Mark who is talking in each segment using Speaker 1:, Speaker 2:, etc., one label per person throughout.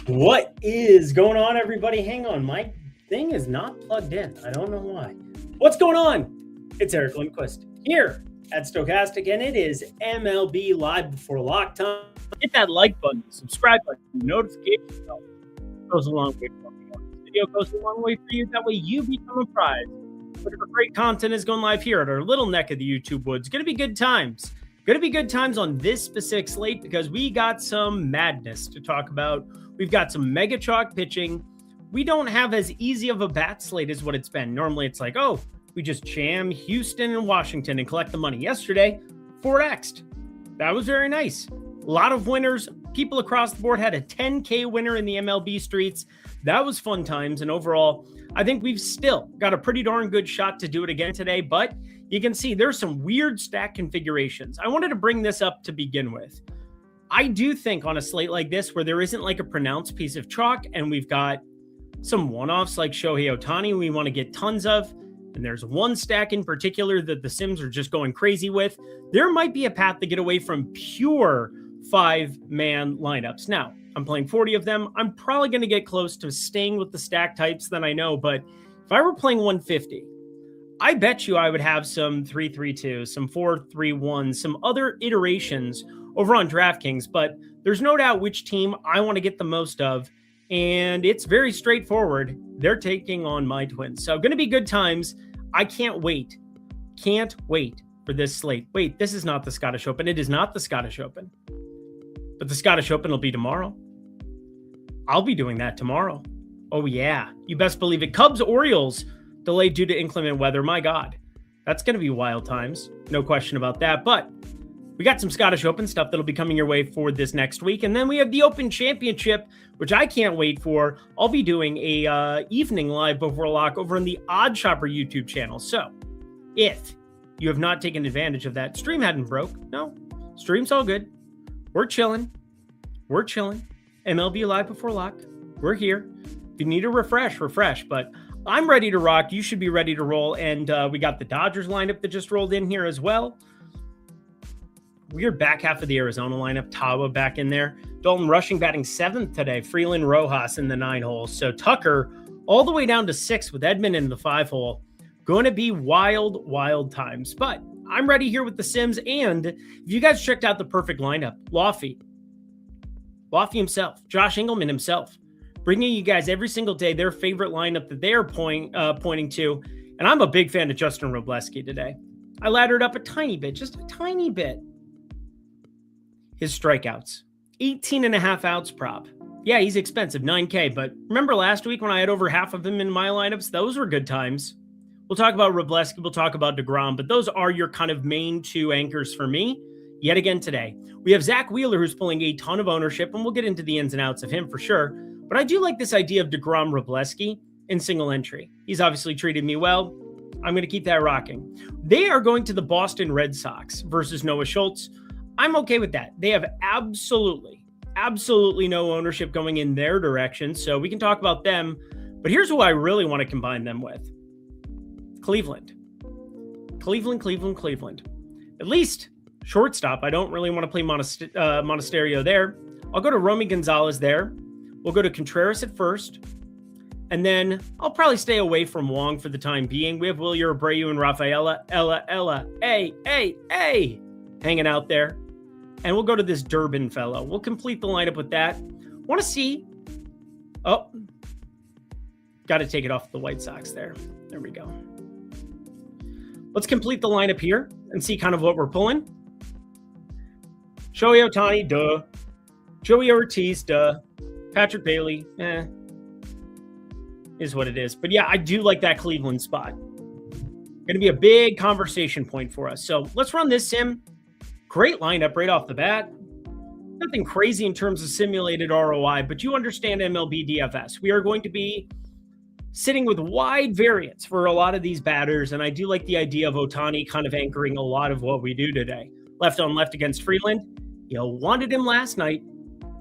Speaker 1: What is going on, everybody? Hang on, my thing is not plugged in. I don't know why. What's going on? It's Eric Lindquist here at Stochastic, and it is MLB Live before lock time. Hit that like button, subscribe button, notification bell. Goes a long way for me. This video goes a long way for you. That way you become a prize. Whatever great content is going live here at our little neck of the YouTube woods. Going to be good times. Going to be good times on this specific slate because we got some madness to talk about. We've got some mega chalk pitching. We don't have as easy of a bat slate as what it's been. Normally it's like, oh, we just jam Houston and Washington and collect the money. Yesterday, 4x'd. That was very nice. A lot of winners. People across the board had a 10K winner in the MLB streets. That was fun times. And overall, I think we've still got a pretty darn good shot to do it again today. But you can see there's some weird stack configurations. I wanted to bring this up to begin with. I do think on a slate like this, where there isn't like a pronounced piece of chalk and we've got some one-offs like Shohei Ohtani we want to get tons of, and there's one stack in particular that the Sims are just going crazy with, there might be a path to get away from pure 5-man lineups. Now, I'm playing 40 of them. I'm probably going to get close to staying with the stack types that I know, but if I were playing 150, I bet you I would have some 3-3-2, some 4-3-1, some other iterations over on DraftKings, but there's no doubt which team I want to get the most of, and it's very straightforward. They're taking on my Twins. So going to be good times. I can't wait. Can't wait for this slate. Wait, this is not the Scottish Open. It is not the Scottish Open. But the Scottish Open will be tomorrow. I'll be doing that tomorrow. Oh, yeah. You best believe it. Cubs-Orioles delayed due to inclement weather. My God. That's going to be wild times. No question about that. But we got some Scottish Open stuff that'll be coming your way for this next week. And then we have the Open Championship, which I can't wait for. I'll be doing a evening live before lock over on the Odd Shopper YouTube channel. So if you have not taken advantage of that, stream hadn't broke. No, stream's all good. We're chilling. We're chilling. MLB Live before lock. We're here. If you need a refresh. But I'm ready to rock. You should be ready to roll. And we got the Dodgers lineup that just rolled in here as well. Weird back half of the Arizona lineup. Tawa back in there. Dalton Rushing batting 7th today. Freeland, Rojas in the 9 hole. So Tucker all the way down to 6 with Edmund in the 5 hole. Going to be wild, wild times. But I'm ready here with the Sims. And if you guys checked out the perfect lineup, Lofty himself, Josh Engelman himself, bringing you guys every single day their favorite lineup that they are pointing to. And I'm a big fan of Justin Robleski today. I laddered up a tiny bit, just a tiny bit. His strikeouts, 18.5 outs prop. Yeah, he's expensive, 9K. But remember last week when I had over half of him in my lineups? Those were good times. We'll talk about Robleski, we'll talk about DeGrom, but those are your kind of main two anchors for me. Yet again today, we have Zach Wheeler, who's pulling a ton of ownership, and we'll get into the ins and outs of him for sure. But I do like this idea of DeGrom Robleski in single entry. He's obviously treated me well. I'm going to keep that rocking. They are going to the Boston Red Sox versus Noah Schultz. I'm okay with that. They have absolutely no ownership going in their direction, so we can talk about them. But here's who I really want to combine them with. Cleveland. At least shortstop. I don't really want to play Monasterio there. I'll go to Romy Gonzalez there. We'll go to Contreras at first. And then I'll probably stay away from Wong for the time being. We have Wilyer Abreu and Rafaela. Hanging out there. And we'll go to this Durbin fellow. We'll complete the lineup with that. Want to see... Oh. Got to take it off the White Sox there. There we go. Let's complete the lineup here and see kind of what we're pulling. Shohei Ohtani, duh. Joey Ortiz, duh. Patrick Bailey, is what it is. But yeah, I do like that Cleveland spot. Going to be a big conversation point for us. So let's run this sim. Great lineup right off the bat. Nothing crazy in terms of simulated ROI, but you understand MLB DFS. We are going to be sitting with wide variance for a lot of these batters, and I do like the idea of Ohtani kind of anchoring a lot of what we do today. Left on left against Freeland. You wanted him last night.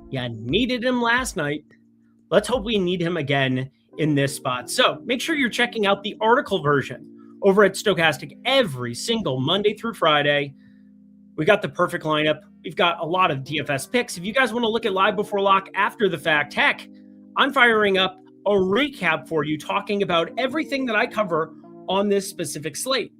Speaker 1: You needed him last night. Let's hope we need him again in this spot. So make sure you're checking out the article version over at Stochastic every single Monday through Friday. We got the perfect lineup. We've got a lot of DFS picks. If you guys want to look at live before lock after the fact, heck, I'm firing up a recap for you, talking about everything that I cover on this specific slate.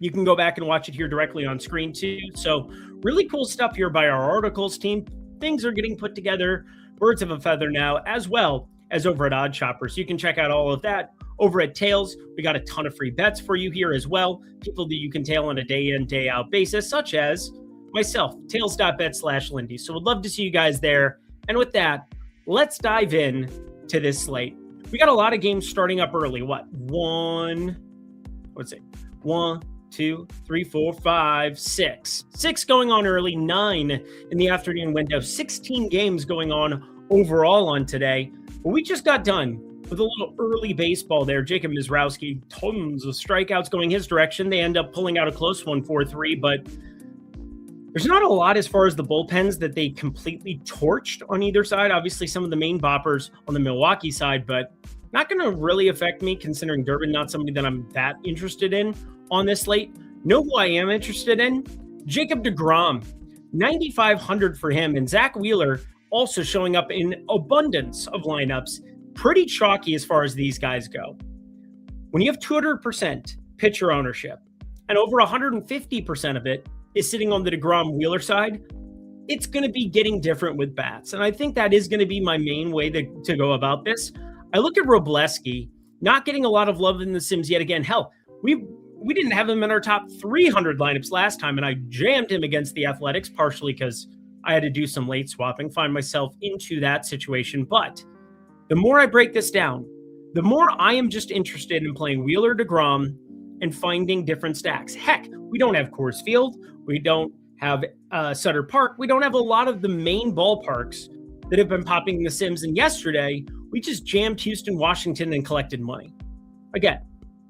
Speaker 1: You can go back and watch it here directly on screen too. So really cool stuff here by our articles team. Things are getting put together, birds of a feather now, as well as over at Odd Shopper. So you can check out all of that over at Tails. We got a ton of free bets for you here as well. People that you can tail on a day in, day out basis, such as myself, tails.bet/Lindy. So we'd love to see you guys there. And with that, let's dive in to this slate. We got a lot of games starting up early. One, 2, 3, 4, 5, 6. 6 going on early, 9 in the afternoon window, 16 games going on overall on today. But we just got done with a little early baseball there. Jacob Mizrowski, tons of strikeouts going his direction. They end up pulling out a close one, 4-3, but there's not a lot as far as the bullpens that they completely torched on either side. Obviously, some of the main boppers on the Milwaukee side, but not going to really affect me considering Durbin, not somebody that I'm that interested in on this slate. Know who I am interested in? Jacob deGrom, 9,500 for him, and Zach Wheeler also showing up in abundance of lineups. Pretty chalky as far as these guys go. When you have 200% pitcher ownership and over 150% of it is sitting on the deGrom Wheeler side, it's going to be getting different with bats. And I think that is going to be my main way to go about this. I look at Robleski, not getting a lot of love in the Sims yet again. Hell, we didn't have him in our top 300 lineups last time, and I jammed him against the Athletics, partially because I had to do some late swapping, find myself into that situation. But the more I break this down, the more I am just interested in playing Wheeler, deGrom, and finding different stacks. Heck, we don't have Coors Field. We don't have Sutter Park. We don't have a lot of the main ballparks that have been popping in the Sims. And yesterday, we just jammed Houston, Washington, and collected money. Again,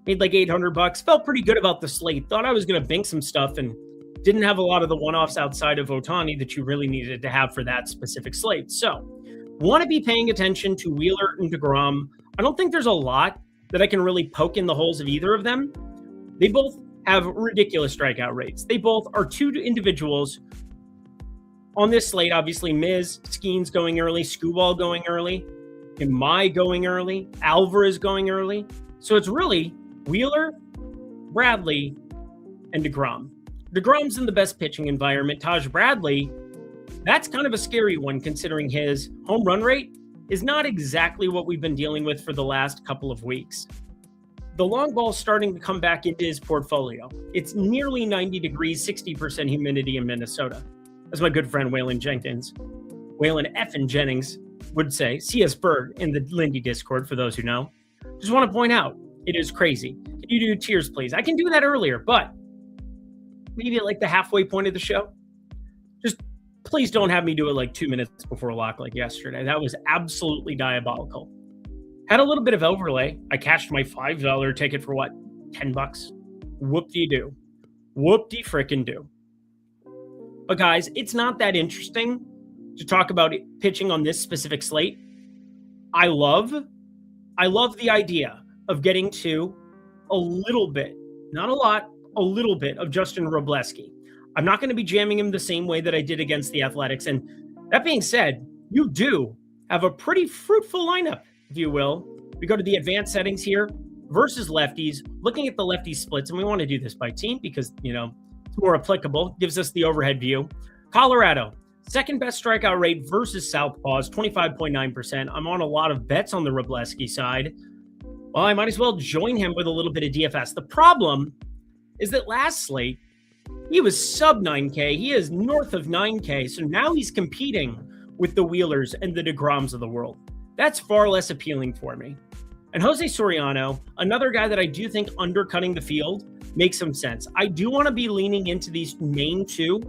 Speaker 1: made like $800. Felt pretty good about the slate. Thought I was going to bank some stuff and didn't have a lot of the one-offs outside of Ohtani that you really needed to have for that specific slate. So, want to be paying attention to Wheeler and deGrom. I don't think there's a lot that I can really poke in the holes of either of them. They both have ridiculous strikeout rates. They both are two individuals on this slate. Obviously, Miz, Skeens going early, Skubal going early, Mai going early, Alvarez going early. So it's really Wheeler, Bradley, and deGrom. deGrom's in the best pitching environment. Taj Bradley, that's kind of a scary one considering his home run rate is not exactly what we've been dealing with for the last couple of weeks. The long ball's starting to come back into his portfolio. It's nearly 90 degrees, 60% humidity in Minnesota. As my good friend Waylon Effin Jennings would say, C.S. Berg in the Lindy Discord, for those who know. Just want to point out, it is crazy. Can you do tears, please? I can do that earlier, but maybe at like the halfway point of the show. Just please don't have me do it like 2 minutes before lock like yesterday. That was absolutely diabolical. Had a little bit of overlay. I cashed my $5 ticket for what? $10. Whoop-de-doo. Whoop-de-frickin-do. But guys, it's not that interesting to talk about pitching on this specific slate. I love the idea of getting to a little bit, not a lot, a little bit of Justin Robleski. I'm not going to be jamming him the same way that I did against the Athletics. And that being said, you do have a pretty fruitful lineup, if you will. We go to the advanced settings here versus lefties, looking at the lefty splits. And we want to do this by team because, it's more applicable, gives us the overhead view. Colorado, second best strikeout rate versus Southpaws, 25.9%. I'm on a lot of bets on the Robleski side. Well, I might as well join him with a little bit of DFS. The problem is that last slate, he was sub 9K. He is north of 9K. So now he's competing with the Wheelers and the deGroms of the world. That's far less appealing for me. And Jose Soriano, another guy that I do think undercutting the field makes some sense. I do want to be leaning into these main two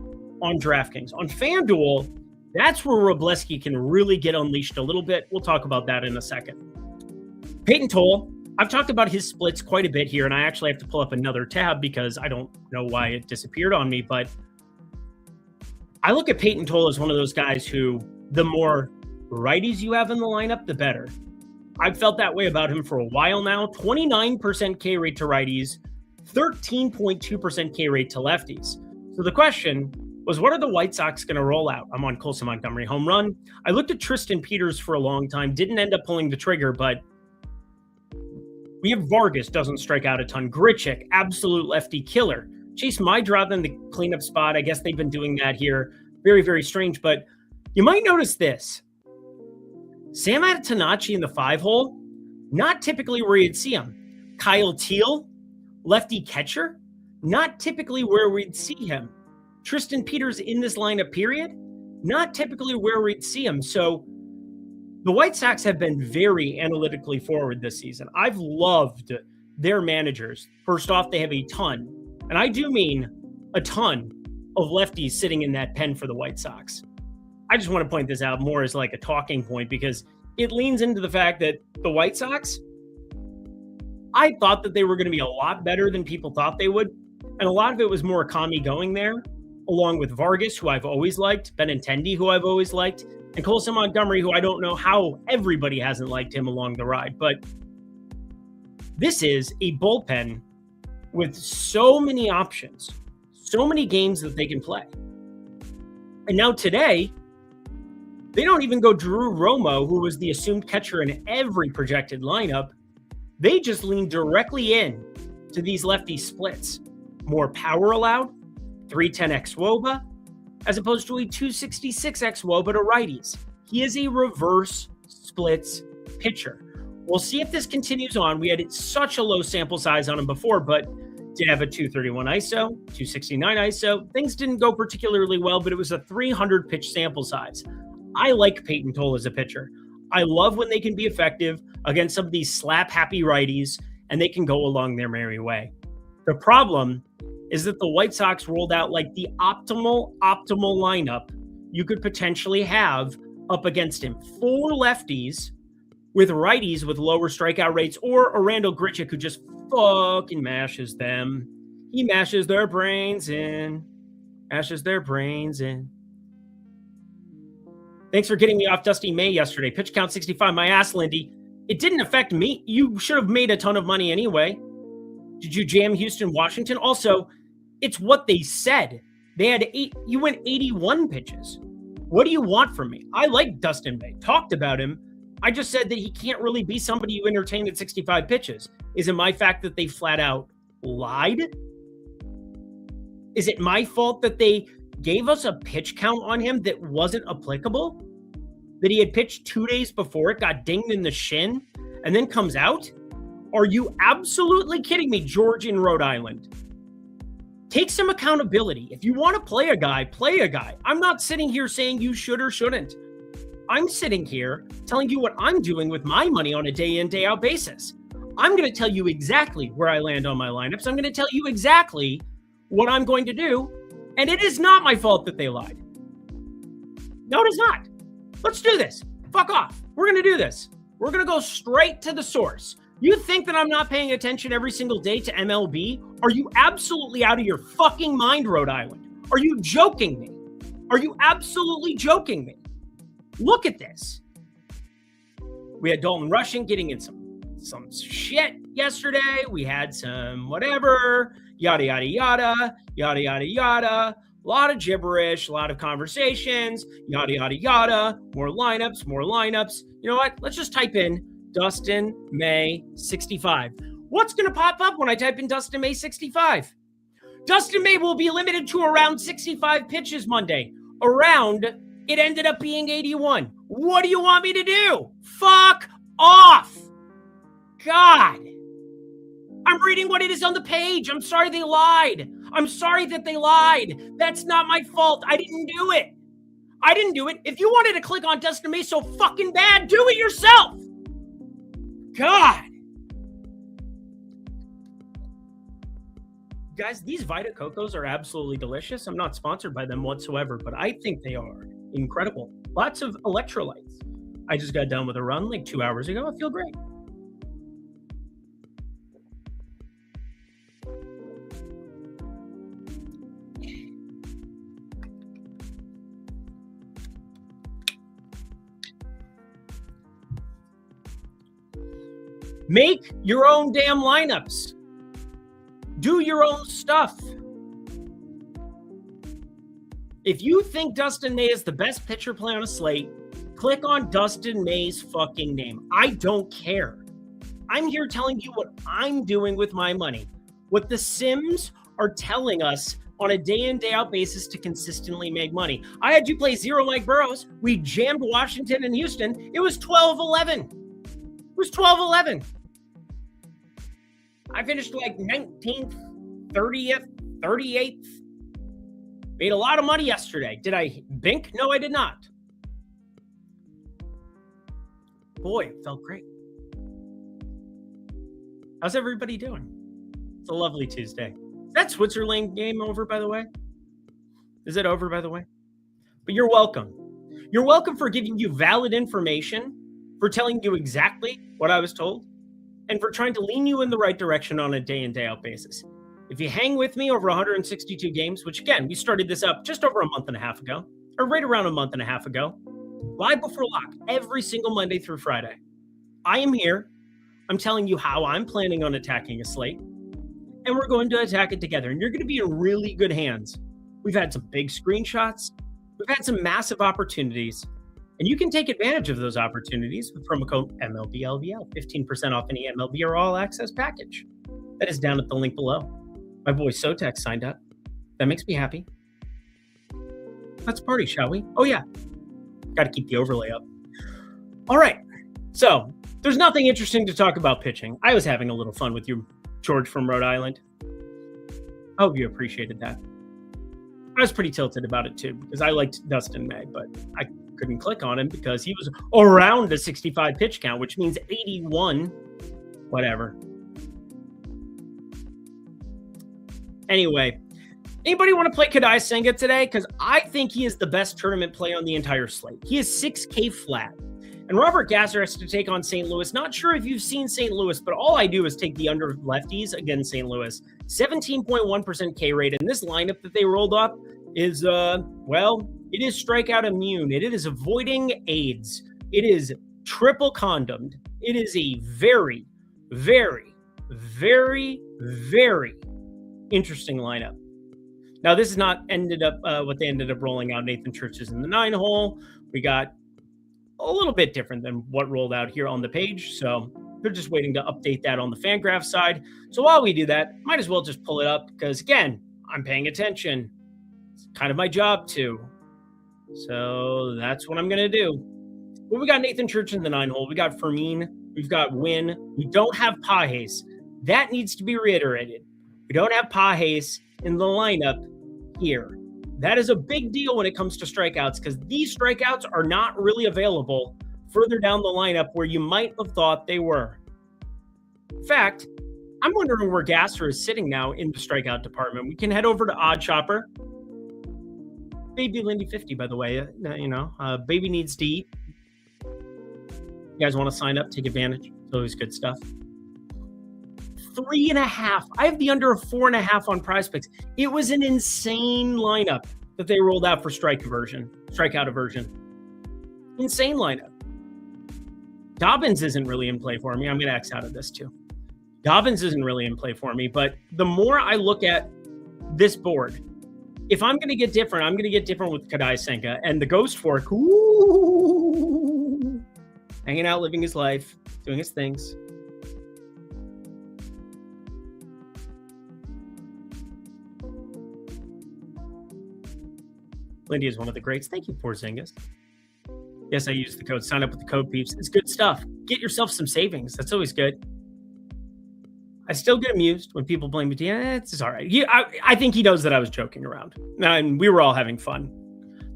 Speaker 1: on DraftKings. On FanDuel, that's where Robleski can really get unleashed a little bit. We'll talk about that in a second. Peyton Toll, I've talked about his splits quite a bit here, and I actually have to pull up another tab because I don't know why it disappeared on me, but I look at Peyton Toll as one of those guys who the more righties you have in the lineup, the better. I've felt that way about him for a while now. 29% K rate to righties, 13.2% K rate to lefties. So the question was, what are the White Sox going to roll out? I'm on Colson Montgomery home run. I looked at Tristan Peters for a long time, didn't end up pulling the trigger, but we have Vargas, doesn't strike out a ton. Grichuk, absolute lefty killer. Chase Meidroth in the cleanup spot. I guess they've been doing that here. Very, very strange, but you might notice this. Sam Adetunachi in the 5-hole, not typically where you'd see him. Kyle Teal, lefty catcher, not typically where we'd see him. Tristan Peters in this lineup, period, not typically where we'd see him. So the White Sox have been very analytically forward this season. I've loved their managers. First off, they have a ton, and I do mean a ton, of lefties sitting in that pen for the White Sox. I just want to point this out more as like a talking point because it leans into the fact that the White Sox, I thought that they were going to be a lot better than people thought they would. And a lot of it was Murakami going there, along with Vargas, who I've always liked, Benintendi, who I've always liked, and Colson Montgomery, who I don't know how everybody hasn't liked him along the ride. But this is a bullpen with so many options, so many games that they can play. And now today, they don't even go Drew Romo, who was the assumed catcher in every projected lineup. They just lean directly in to these lefty splits. More power allowed, 310 xWOBA, as opposed to a 266 xWOBA to righties. He is a reverse splits pitcher. We'll see if this continues on. We had such a low sample size on him before, but did have a 231 ISO, 269 ISO. Things didn't go particularly well, but it was a 300 pitch sample size. I like Peyton Toll as a pitcher. I love when they can be effective against some of these slap-happy righties, and they can go along their merry way. The problem is that the White Sox rolled out like the optimal lineup you could potentially have up against him. 4 lefties with righties with lower strikeout rates, or a Randall Grichuk who just fucking mashes them. He mashes their brains in. Mashes their brains in. Thanks for getting me off Dusty May yesterday. Pitch count 65. My ass, Lindy. It didn't affect me. You should have made a ton of money anyway. Did you jam Houston, Washington? Also, it's what they said. They had 8. You went 81 pitches. What do you want from me? I like Dustin May. Talked about him. I just said that he can't really be somebody you entertain at 65 pitches. Is it my fact that they flat out lied? Is it my fault that they gave us a pitch count on him that wasn't applicable? That he had pitched 2 days before it, got dinged in the shin, and then comes out? Are you absolutely kidding me, George in Rhode Island? Take some accountability. If you want to play a guy, play a guy. I'm not sitting here saying you should or shouldn't. I'm sitting here telling you what I'm doing with my money on a day in, day out basis. I'm going to tell you exactly where I land on my lineups. I'm going to tell you exactly what I'm going to do. And it is not my fault that they lied. No, it is not. Let's do this. Fuck off. We're going to do this. We're going to go straight to the source. You think that I'm not paying attention every single day to MLB? Are you absolutely out of your fucking mind, Rhode Island? Are you joking me? Are you absolutely joking me? Look at this. We had Dalton Rushing getting in some shit yesterday. We had some whatever, yada, yada, yada, yada, yada, yada. A lot of gibberish, a lot of conversations, yada, yada, yada. More lineups, more lineups. You know what? Let's just type in Dustin May 65. What's going to pop up when I type in Dustin May 65? Dustin May will be limited to around 65 pitches Monday. It ended up being 81. What do you want me to do? Fuck off. God. I'm reading what it is on the page. I'm sorry they lied. I'm sorry that they lied. That's not my fault. I didn't do it. I didn't do it. If you wanted to click on Dustin May so fucking bad, do it yourself. God. Guys, these Vita Cocos are absolutely delicious. I'm not sponsored by them whatsoever, but I think they are incredible. Lots of electrolytes. I just got done with a run like 2 hours ago. I feel great. Make your own damn lineups. Do your own stuff. If you think Dustin May is the best pitcher play on a slate, click on Dustin May's fucking name. I don't care. I'm here telling you what I'm doing with my money. What the Sims are telling us on a day in, day out basis to consistently make money. I had you play 0 Mike Burrows. We jammed Washington and Houston. It was 12-11. It was 12-11. I finished like 19th, 30th, 38th. Made a lot of money yesterday. Did I bink? No, I did not. Boy, it felt great. How's everybody doing? It's a lovely Tuesday. Is that Switzerland game over, by the way? Is it over, by the way? But you're welcome. You're welcome for giving you valid information, for telling you exactly what I was told, and for trying to lean you in the right direction on a day in, day out basis. If you hang with me over 162 games, which again, we started this up just over a month and a half ago, or right around a month and a half ago, live before lock, every single Monday through Friday. I am here. I'm telling you how I'm planning on attacking a slate, and we're going to attack it together, and you're going to be in really good hands. We've had some big screenshots. We've had some massive opportunities, and you can take advantage of those opportunities with promo code MLBLVL, 15% off any MLB or all access package. That is down at the link below. My boy Sotek signed up. That makes me happy. Let's party, shall we? Oh, yeah. Got to keep the overlay up. All right. So there's nothing interesting to talk about pitching. I was having a little fun with you, George from Rhode Island. I hope you appreciated that. I was pretty tilted about it, too, because I liked Dustin May, but I couldn't click on him because he was around a 65 pitch count, which means 81, whatever. Anyway, anybody want to play Kadai Senga today? Because I think he is the best tournament play on the entire slate. He is 6K flat. And Robert Gasser has to take on St. Louis. Not sure if you've seen St. Louis, but all I do is take the under lefties against St. Louis. 17.1% K rate. And this lineup that they rolled up is, well, it is strikeout immune. It is avoiding AIDS. It is triple condomed. It is a very, very, very, very interesting lineup. Now, this is not ended up what they ended up rolling out. Nathan Churches in the 9-hole. We got a little bit different than what rolled out here on the page. So they're just waiting to update that on the FanGraph side. So while we do that, might as well just pull it up because, again, I'm paying attention. It's kind of my job too. So that's what I'm going to do. Well, we got Nathan Church in the 9-hole. We got Fermin. We've got Wynn. We don't have Pages. That needs to be reiterated. We don't have Pages in the lineup here. That is a big deal when it comes to strikeouts because these strikeouts are not really available further down the lineup where you might have thought they were. In fact, I'm wondering where Gasser is sitting now in the strikeout department. We can head over to Odd Chopper. Baby Lindy 50, by the way. Baby needs to eat. You guys want to sign up, take advantage. It's always good stuff. 3.5. I have the under of 4.5 on Prize Picks. It was an insane lineup that they rolled out for strikeout aversion. Insane lineup. Dobbins isn't really in play for me. I'm going to X out of this too. Dobbins isn't really in play for me, but the more I look at this board, if I'm going to get different, I'm going to get different with Kadai Senga and the Ghost Fork. Ooh, hanging out, living his life, doing his things. Lindy is one of the greats. Thank you, Porzingis. Yes, I use the code. Sign up with the code, peeps. It's good stuff. Get yourself some savings. That's always good. I still get amused when people blame me. It's all right. I think he knows that I was joking around. And we were all having fun.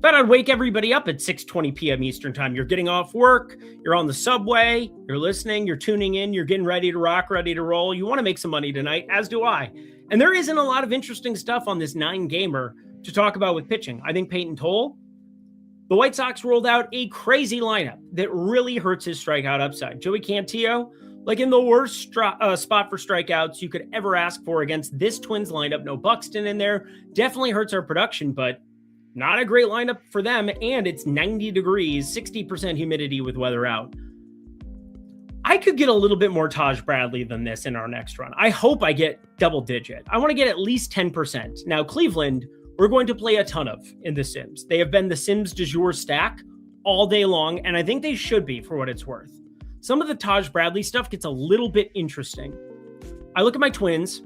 Speaker 1: But I'd wake everybody up at 6:20 p.m. Eastern time. You're getting off work. You're on the subway. You're listening. You're tuning in. You're getting ready to rock, ready to roll. You want to make some money tonight, as do I. And there isn't a lot of interesting stuff on this 9-gamer to talk about with pitching. I think Peyton Toll, the White Sox rolled out a crazy lineup that really hurts his strikeout upside. Joey Cantillo, like in the worst spot for strikeouts you could ever ask for against this Twins lineup. No Buxton in there. Definitely hurts our production, but not a great lineup for them. And it's 90 degrees, 60% humidity with weather out. I could get a little bit more Taj Bradley than this in our next run. I hope I get double digit. I want to get at least 10%. Now, Cleveland, we're going to play a ton of in The Sims. They have been the Sims du jour stack all day long, and I think they should be for what it's worth. Some of the Taj Bradley stuff gets a little bit interesting. I look at my twins.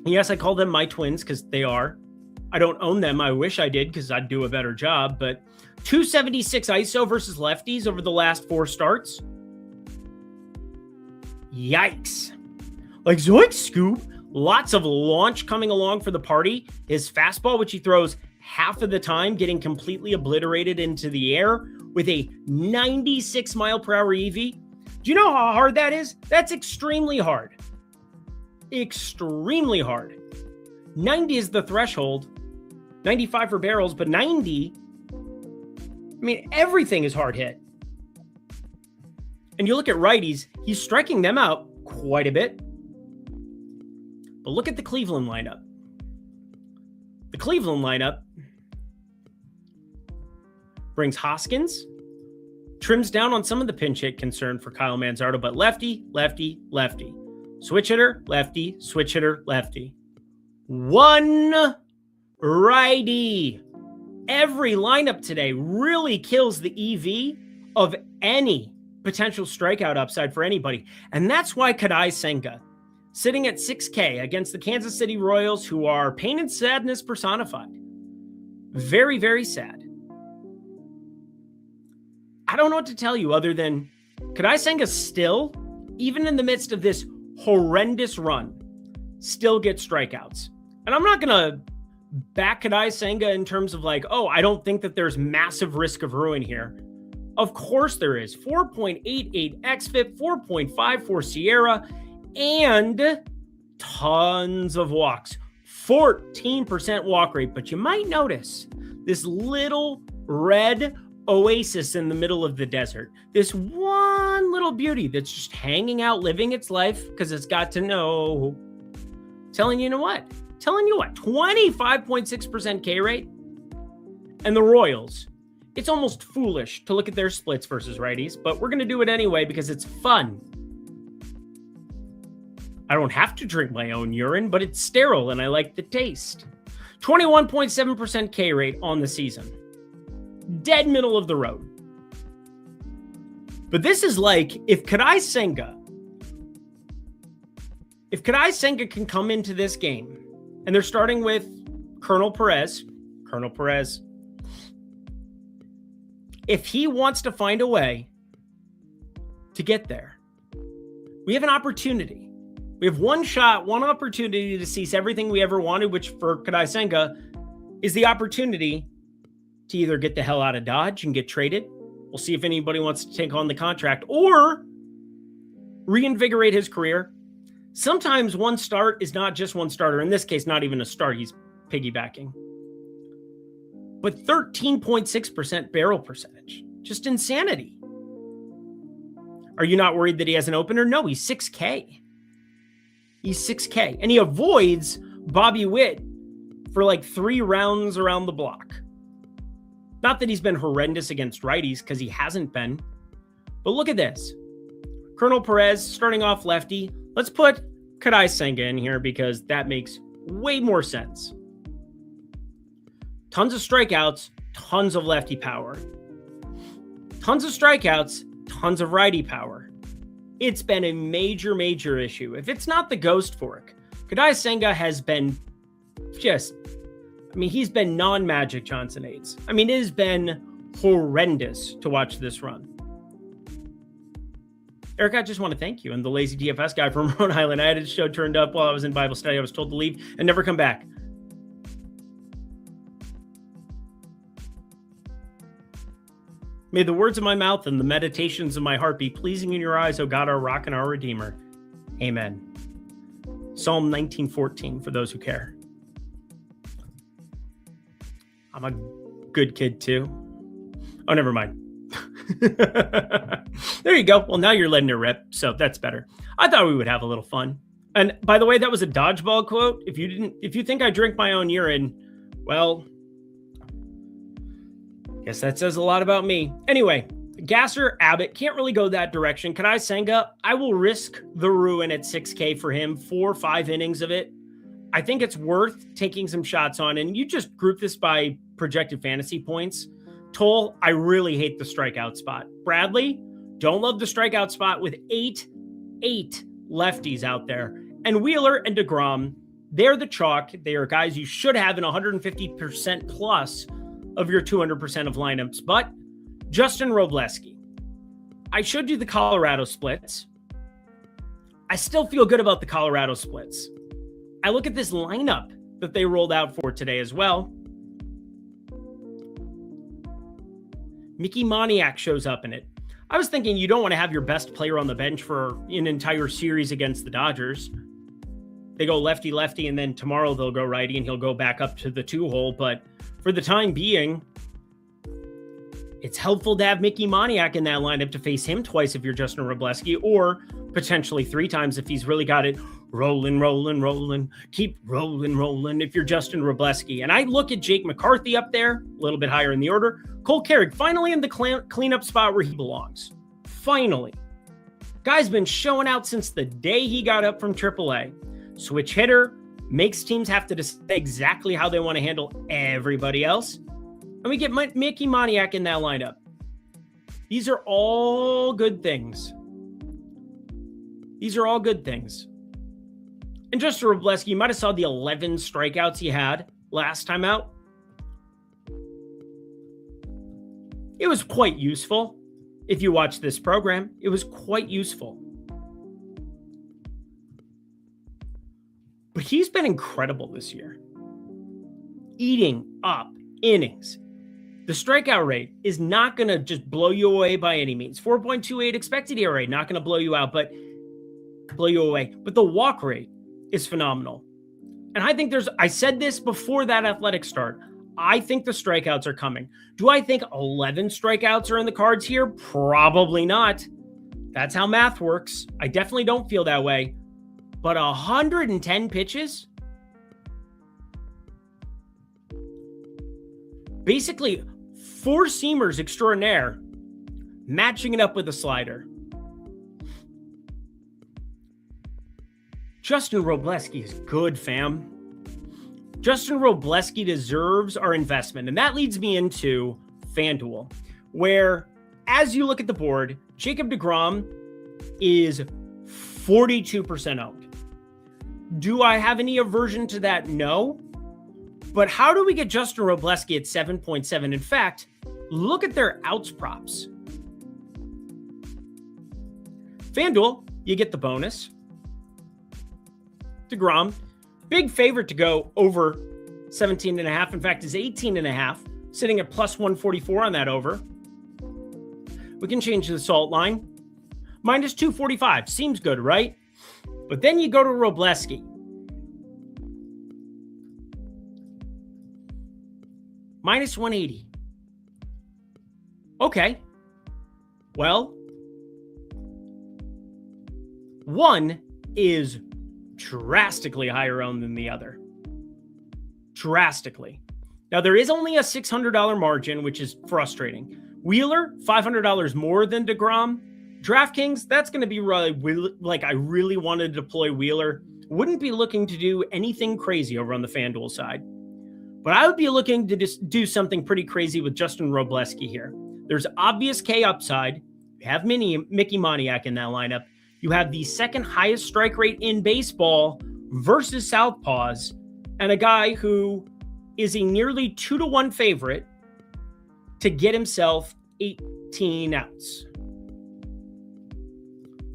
Speaker 1: Yes, I call them my twins because they are. I don't own them. I wish I did because I'd do a better job, but 276 ISO versus lefties over the last 4 starts. Yikes. Like Zoink Scoop, lots of launch coming along for the party. His fastball, which he throws half of the time, getting completely obliterated into the air with a 96 mile per hour EV. Do you know how hard that is? That's extremely hard. Extremely hard. 90 is the threshold. 95 for barrels, but 90, I mean, everything is hard hit. And you look at righties, he's striking them out quite a bit. But look at the Cleveland lineup. The Cleveland lineup brings Hoskins, trims down on some of the pinch hit concern for Kyle Manzardo, but lefty, lefty, lefty. Switch hitter, lefty, switch hitter, lefty. One righty. Every lineup today really kills the EV of any potential strikeout upside for anybody. And that's why Kadai Senga, sitting at 6K against the Kansas City Royals, who are pain and sadness personified. Very, very sad. I don't know what to tell you other than Kadai Senga still, even in the midst of this horrendous run, still gets strikeouts. And I'm not going to back Kadai Senga in terms of like, oh, I don't think that there's massive risk of ruin here. Of course there is. 4.88 xFIP, 4.54 Sierra, and tons of walks. 14% walk rate. But you might notice this little red oasis in the middle of the desert. This one little beauty that's just hanging out, living its life because it's got to know. Telling you what, 25.6% K rate. And the Royals, it's almost foolish to look at their splits versus righties, but we're going to do it anyway because it's fun. I don't have to drink my own urine, but it's sterile and I like the taste. 21.7% K rate on the season. Dead middle of the road. But this is like if Kadai Senga can come into this game, and they're starting with Colonel Perez, if he wants to find a way to get there, we have an opportunity. We have one shot, one opportunity to seize everything we ever wanted, which for Kadai Senga is the opportunity to either get the hell out of Dodge and get traded. We'll see if anybody wants to take on the contract or reinvigorate his career. Sometimes one start is not just one starter. In this case, not even a start. He's piggybacking. But 13.6% barrel percentage. Just insanity. Are you not worried that he has an opener? No, he's 6K. He's 6K. And he avoids Bobby Witt for like 3 rounds around the block. Not that he's been horrendous against righties, because he hasn't been. But look at this. Colonel Perez starting off lefty. Let's put Kadai Senga in here because that makes way more sense. Tons of strikeouts, tons of lefty power. Tons of strikeouts, tons of righty power. It's been a major, major issue. If it's not the ghost fork, Kadai Senga has been just, he's been non-Magic Johnson aids. It has been horrendous to watch this run. Eric, I just want to thank you. And the lazy DFS guy from Rhode Island. I had his show turned up while I was in Bible study. I was told to leave and never come back. May the words of my mouth and the meditations of my heart be pleasing in your eyes, O God, our rock and our redeemer. Amen. Psalm 19:14 for those who care. I'm a good kid too. Oh, never mind. There you go. Well, now you're letting it rip, so that's better. I thought we would have a little fun. And by the way, that was a dodgeball quote. If you think I drink my own urine, well, guess that says a lot about me. Anyway, Gasser, Abbott, can't really go that direction. Kadai Senga, I will risk the ruin at 6K for him, 4 or 5 innings of it. I think it's worth taking some shots on, and you just group this by projected fantasy points. Toll, I really hate the strikeout spot. Bradley, don't love the strikeout spot with eight lefties out there. And Wheeler and DeGrom, they're the chalk. They are guys you should have in 150% plus of your 200% of lineups. But Justin Robleski, I showed you the Colorado splits. I still feel good about the Colorado splits. I look at this lineup that they rolled out for today as well. Mickey Moniak shows up in it. I was thinking you don't want to have your best player on the bench for an entire series against the Dodgers. They go lefty, and then tomorrow they'll go righty, and he'll go back up to the 2-hole. But for the time being, it's helpful to have Mickey Moniak in that lineup to face him twice if you're Justin Robleski, or potentially 3 times if he's really got it rolling. Keep rolling if you're Justin Robleski. And I look at Jake McCarthy up there, a little bit higher in the order. Cole Carrick, finally in the cleanup spot where he belongs. Finally. Guy's been showing out since the day he got up from AAA. Switch hitter, makes teams have to decide exactly how they want to handle everybody else. And we get Mickey Moniak in that lineup. These are all good things. And Justin Robleski, you might have saw the 11 strikeouts he had last time out. It was quite useful. If you watch this program, it was quite useful. But he's been incredible this year. Eating up innings. The strikeout rate is not going to just blow you away by any means. 4.28 expected ERA, not going to blow you away. But the walk rate is phenomenal. And I think I said this before that athletic start. I think the strikeouts are coming. Do I think 11 strikeouts are in the cards here? Probably not. That's how math works. I definitely don't feel that way. But 110 pitches? Basically, 4-seamers extraordinaire, matching it up with a slider. Justin Robleski is good, fam. Justin Robleski deserves our investment. And that leads me into FanDuel, where, as you look at the board, Jacob deGrom is 42% owned. Do I have any aversion to that? No. But how do we get Justin Robleski at 7.7? In fact, look at their outs props. FanDuel, you get the bonus. deGrom, big favorite to go over 17.5. In fact, is 18.5, sitting at plus 144 on that over. We can change the salt line. Minus 245. Seems good, right? But then you go to Robleski. Minus 180. Okay. Well, one is drastically higher owned than the other. Drastically. Now, there is only a $600 margin, which is frustrating. Wheeler, $500 more than deGrom. DraftKings, that's going to be really, like, I really wanted to deploy Wheeler. Wouldn't be looking to do anything crazy over on the FanDuel side. But I would be looking to just do something pretty crazy with Justin Robleski here. There's obvious K upside. You have Mickey Moniak in that lineup. You have the second highest strike rate in baseball versus Southpaws, and a guy who is a nearly 2-to-1 favorite to get himself 18 outs.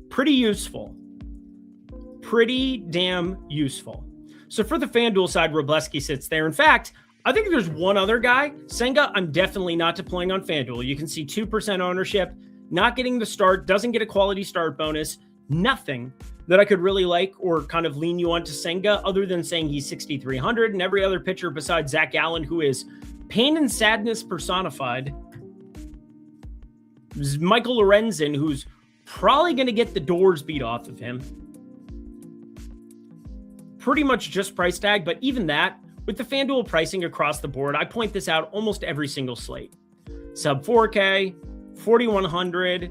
Speaker 1: Pretty useful. Pretty damn useful. So for the FanDuel side, Robleski sits there. In fact, I think there's one other guy. Senga, I'm definitely not deploying on FanDuel. You can see 2% ownership, not getting the start, doesn't get a quality start bonus, nothing that I could really like or kind of lean you on to Senga other than saying he's 6,300, and every other pitcher besides Zach Gallen, who is pain and sadness personified. Michael Lorenzen, who's probably going to get the doors beat off of him. Pretty much just price tag, but even that, with the FanDuel pricing across the board, I point this out almost every single slate. Sub 4K, 4,100,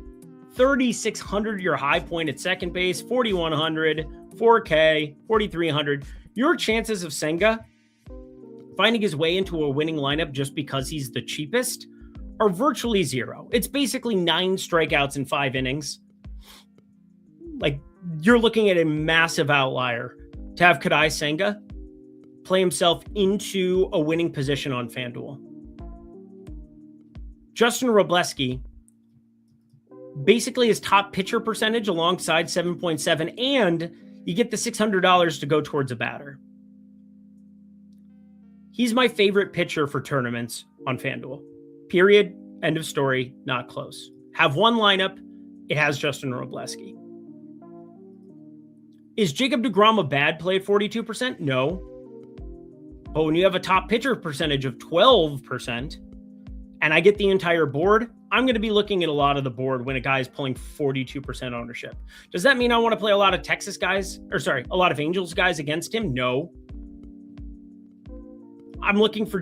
Speaker 1: 3,600 your high point at second base, 4,100, 4K, 4,300. your chances of Senga finding his way into a winning lineup just because he's the cheapest are virtually zero. It's basically 9 strikeouts in 5 innings. Like, you're looking at a massive outlier to have Kadai Senga play himself into a winning position on FanDuel. Justin Robleski, basically his top pitcher percentage alongside 7.7, and you get the $600 to go towards a batter. He's my favorite pitcher for tournaments on FanDuel. Period. End of story. Not close. Have one lineup. It has Justin Robleski. Is Jacob deGrom a bad play at 42%? No. But when you have a top pitcher percentage of 12%, and I get the entire board, I'm going to be looking at a lot of the board when a guy is pulling 42% ownership. Does that mean I want to play a lot of Texas guys, a lot of Angels guys against him? No. I'm looking for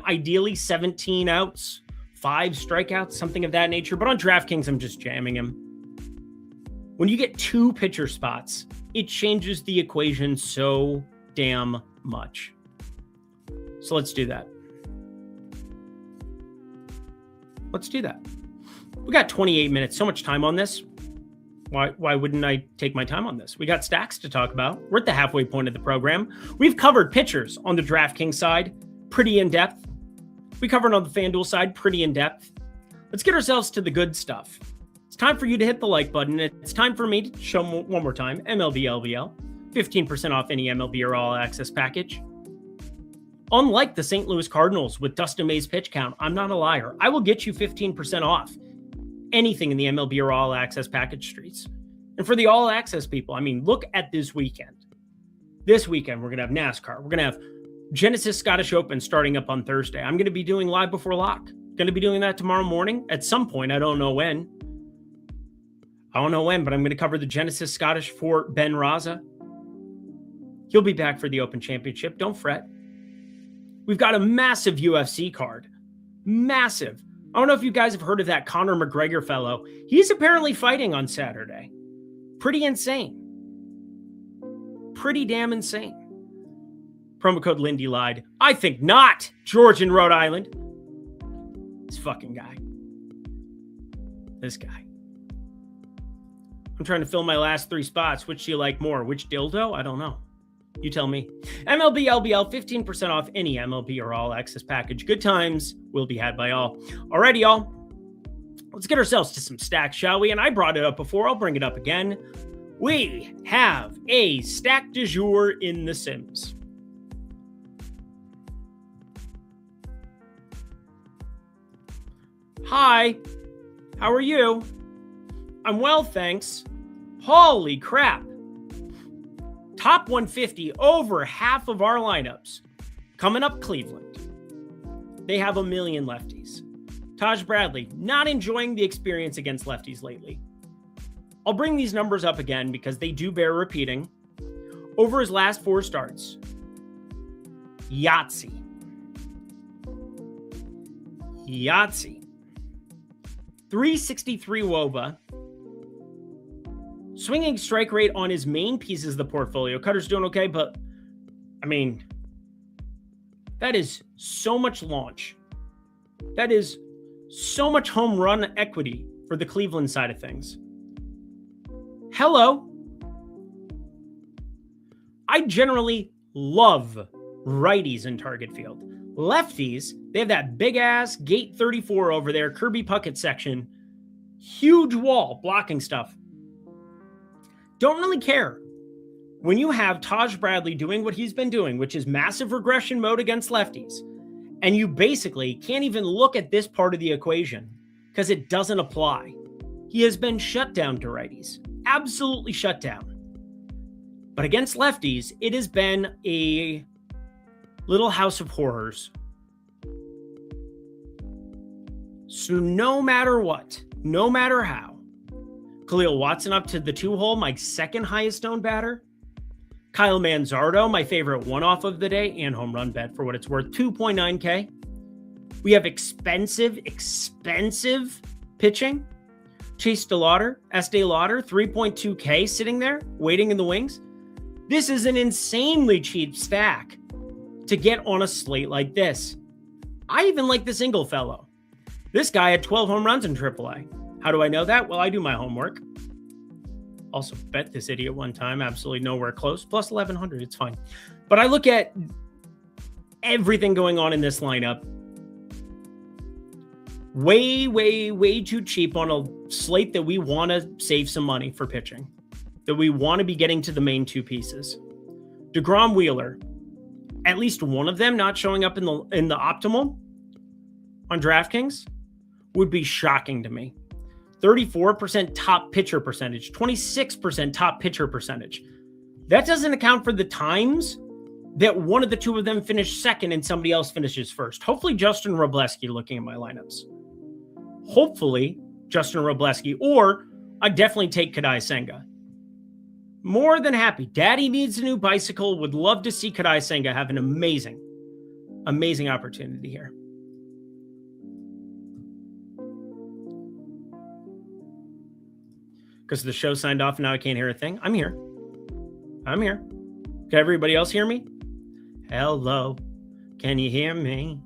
Speaker 1: ideally 17 outs, 5 strikeouts, something of that nature. But on DraftKings, I'm just jamming him. When you get 2 pitcher spots, it changes the equation so damn much. So let's do that. We got 28 minutes, so much time on this. Why wouldn't I take my time on this? We got stacks to talk about. We're at the halfway point of the program. We've covered pitchers on the DraftKings side, pretty in-depth. We covered on the FanDuel side, pretty in-depth. Let's get ourselves to the good stuff. It's time for you to hit the like button. It's time for me to show one more time, MLB LBL, 15% off any MLB or All Access package. Unlike the St. Louis Cardinals with Dustin May's pitch count, I'm not a liar. I will get you 15% off anything in the MLB or All Access package streets. And for the All Access people, look at this weekend. This weekend, we're going to have NASCAR. We're going to have Genesis Scottish Open starting up on Thursday. I'm going to be doing Live Before Lock. Going to be doing that tomorrow morning at some point. I don't know when, but I'm going to cover the Genesis Scottish for Ben Raza. He'll be back for the Open Championship. Don't fret. We've got a massive UFC card. Massive. I don't know if you guys have heard of that Conor McGregor fellow. He's apparently fighting on Saturday. Pretty insane. Pretty damn insane. Promo code Lindy lied. I think not. George in Rhode Island. This fucking guy. This guy. I'm trying to fill my last 3 spots. Which do you like more? Which dildo? I don't know. You tell me. MLB LBL, 15% off any MLB or All Access package. Good times will be had by all. Alrighty, y'all. Let's get ourselves to some stacks, shall we? And I brought it up before. I'll bring it up again. We have a stack du jour in the Sims. Hi. How are you? I'm well, thanks. Holy crap. Top 150, over half of our lineups. Coming up, Cleveland. They have a million lefties. Taj Bradley, not enjoying the experience against lefties lately. I'll bring these numbers up again because they do bear repeating. Over his last 4 starts, Yahtzee. 363 WOBA. Swinging strike rate on his main pieces of the portfolio. Cutter's doing okay, but that is so much launch. That is so much home run equity for the Cleveland side of things. Hello. I generally love righties in target field. Lefties, they have that big ass gate 34 over there, Kirby Puckett section. Huge wall blocking stuff. Don't really care. When you have Taj Bradley doing what he's been doing, which is massive regression mode against lefties, and you basically can't even look at this part of the equation because it doesn't apply. He has been shut down to righties. Absolutely shut down. But against lefties, it has been a little house of horrors. So no matter what, no matter how, Khalil Watson up to the 2-hole, my second highest owned batter. Kyle Manzardo, my favorite one-off of the day, and home run bet for what it's worth, 2.9K. We have expensive pitching. Chase DeLauder, 3.2K sitting there, waiting in the wings. This is an insanely cheap stack to get on a slate like this. I even like the single fellow. This guy had 12 home runs in AAA. How do I know that? Well, I do my homework. Also bet this idiot one time, absolutely nowhere close. Plus 1,100, it's fine. But I look at everything going on in this lineup. Way, way, way too cheap on a slate that we want to save some money for pitching. That we want to be getting to the main two pieces. DeGrom, Wheeler. At least one of them not showing up in the optimal on DraftKings would be shocking to me. 34% top pitcher percentage, 26% top pitcher percentage. That doesn't account for the times that one of the two of them finished second and somebody else finishes first. Hopefully Justin Robleski looking at my lineups. Hopefully Justin Robleski, or I'd definitely take Kadai Senga. More than happy. Daddy needs a new bicycle. Would love to see Kadai Senga have an amazing, amazing opportunity here. Because the show signed off and now I can't hear a thing. I'm here. I'm here. Can everybody else hear me? Hello. Can you hear me?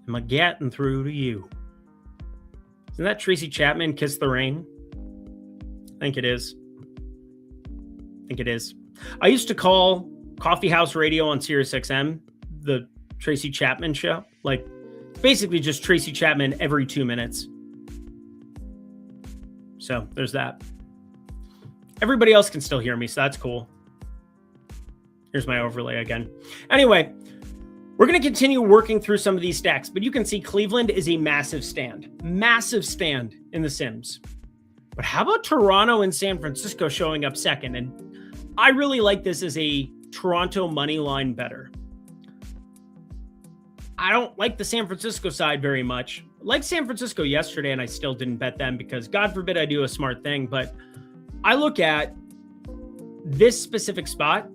Speaker 1: Am I getting through to you? Isn't that Tracy Chapman, Kiss the Rain? I think it is. I used to call Coffee House Radio on Sirius XM the Tracy Chapman show. Like, basically just Tracy Chapman every 2 minutes. So there's that. Everybody else can still hear me, so that's cool. Here's my overlay again. Anyway, we're going to continue working through some of these stacks, but you can see Cleveland is a massive stand in the Sims. But how about Toronto and San Francisco showing up second? And I really like this as a Toronto money line better. I don't like the San Francisco side very much. I liked San Francisco yesterday, and I still didn't bet them because God forbid I do a smart thing. But I look at this specific spot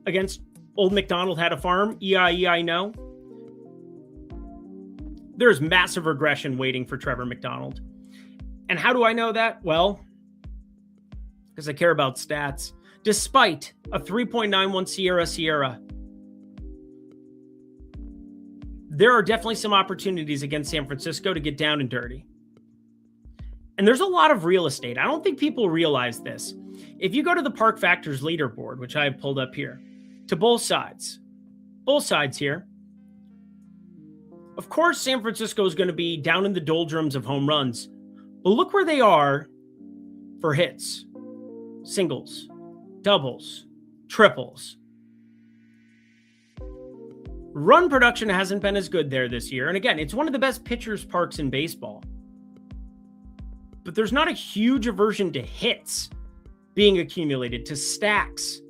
Speaker 1: against Old McDonald Had a Farm, EI no. There's massive regression waiting for Trevor McDonald. And how do I know that? Well, because I care about stats. Despite a 3.91 Sierra, there are definitely some opportunities against San Francisco to get down and dirty. And there's a lot of real estate. I don't think people realize this. If you go to the Park Factors leaderboard, which I have pulled up here, to both sides here, of course, San Francisco is going to be down in the doldrums of home runs. But look where they are for hits, singles, doubles, triples. Run production hasn't been as good there this year. And again, it's one of the best pitchers parks in baseball. But there's not a huge aversion to hits being accumulated, to stacks,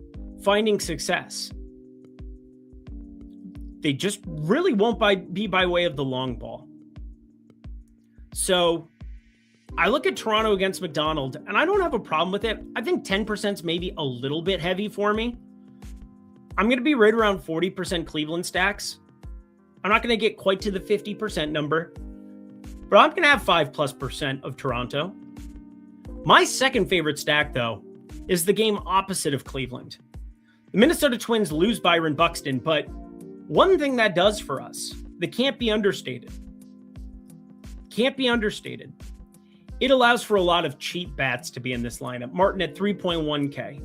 Speaker 1: finding success. They just really won't be by way of the long ball. So I look at Toronto against McDonald, and I don't have a problem with it. I think 10% is maybe a little bit heavy for me. I'm going to be right around 40% Cleveland stacks. I'm not going to get quite to the 50% number, but I'm going to have 5+% of Toronto. My second favorite stack, though, is the game opposite of Cleveland. The Minnesota Twins lose Byron Buxton, but one thing that does for us that can't be understated. It allows for a lot of cheap bats to be in this lineup. Martin at 3.1K,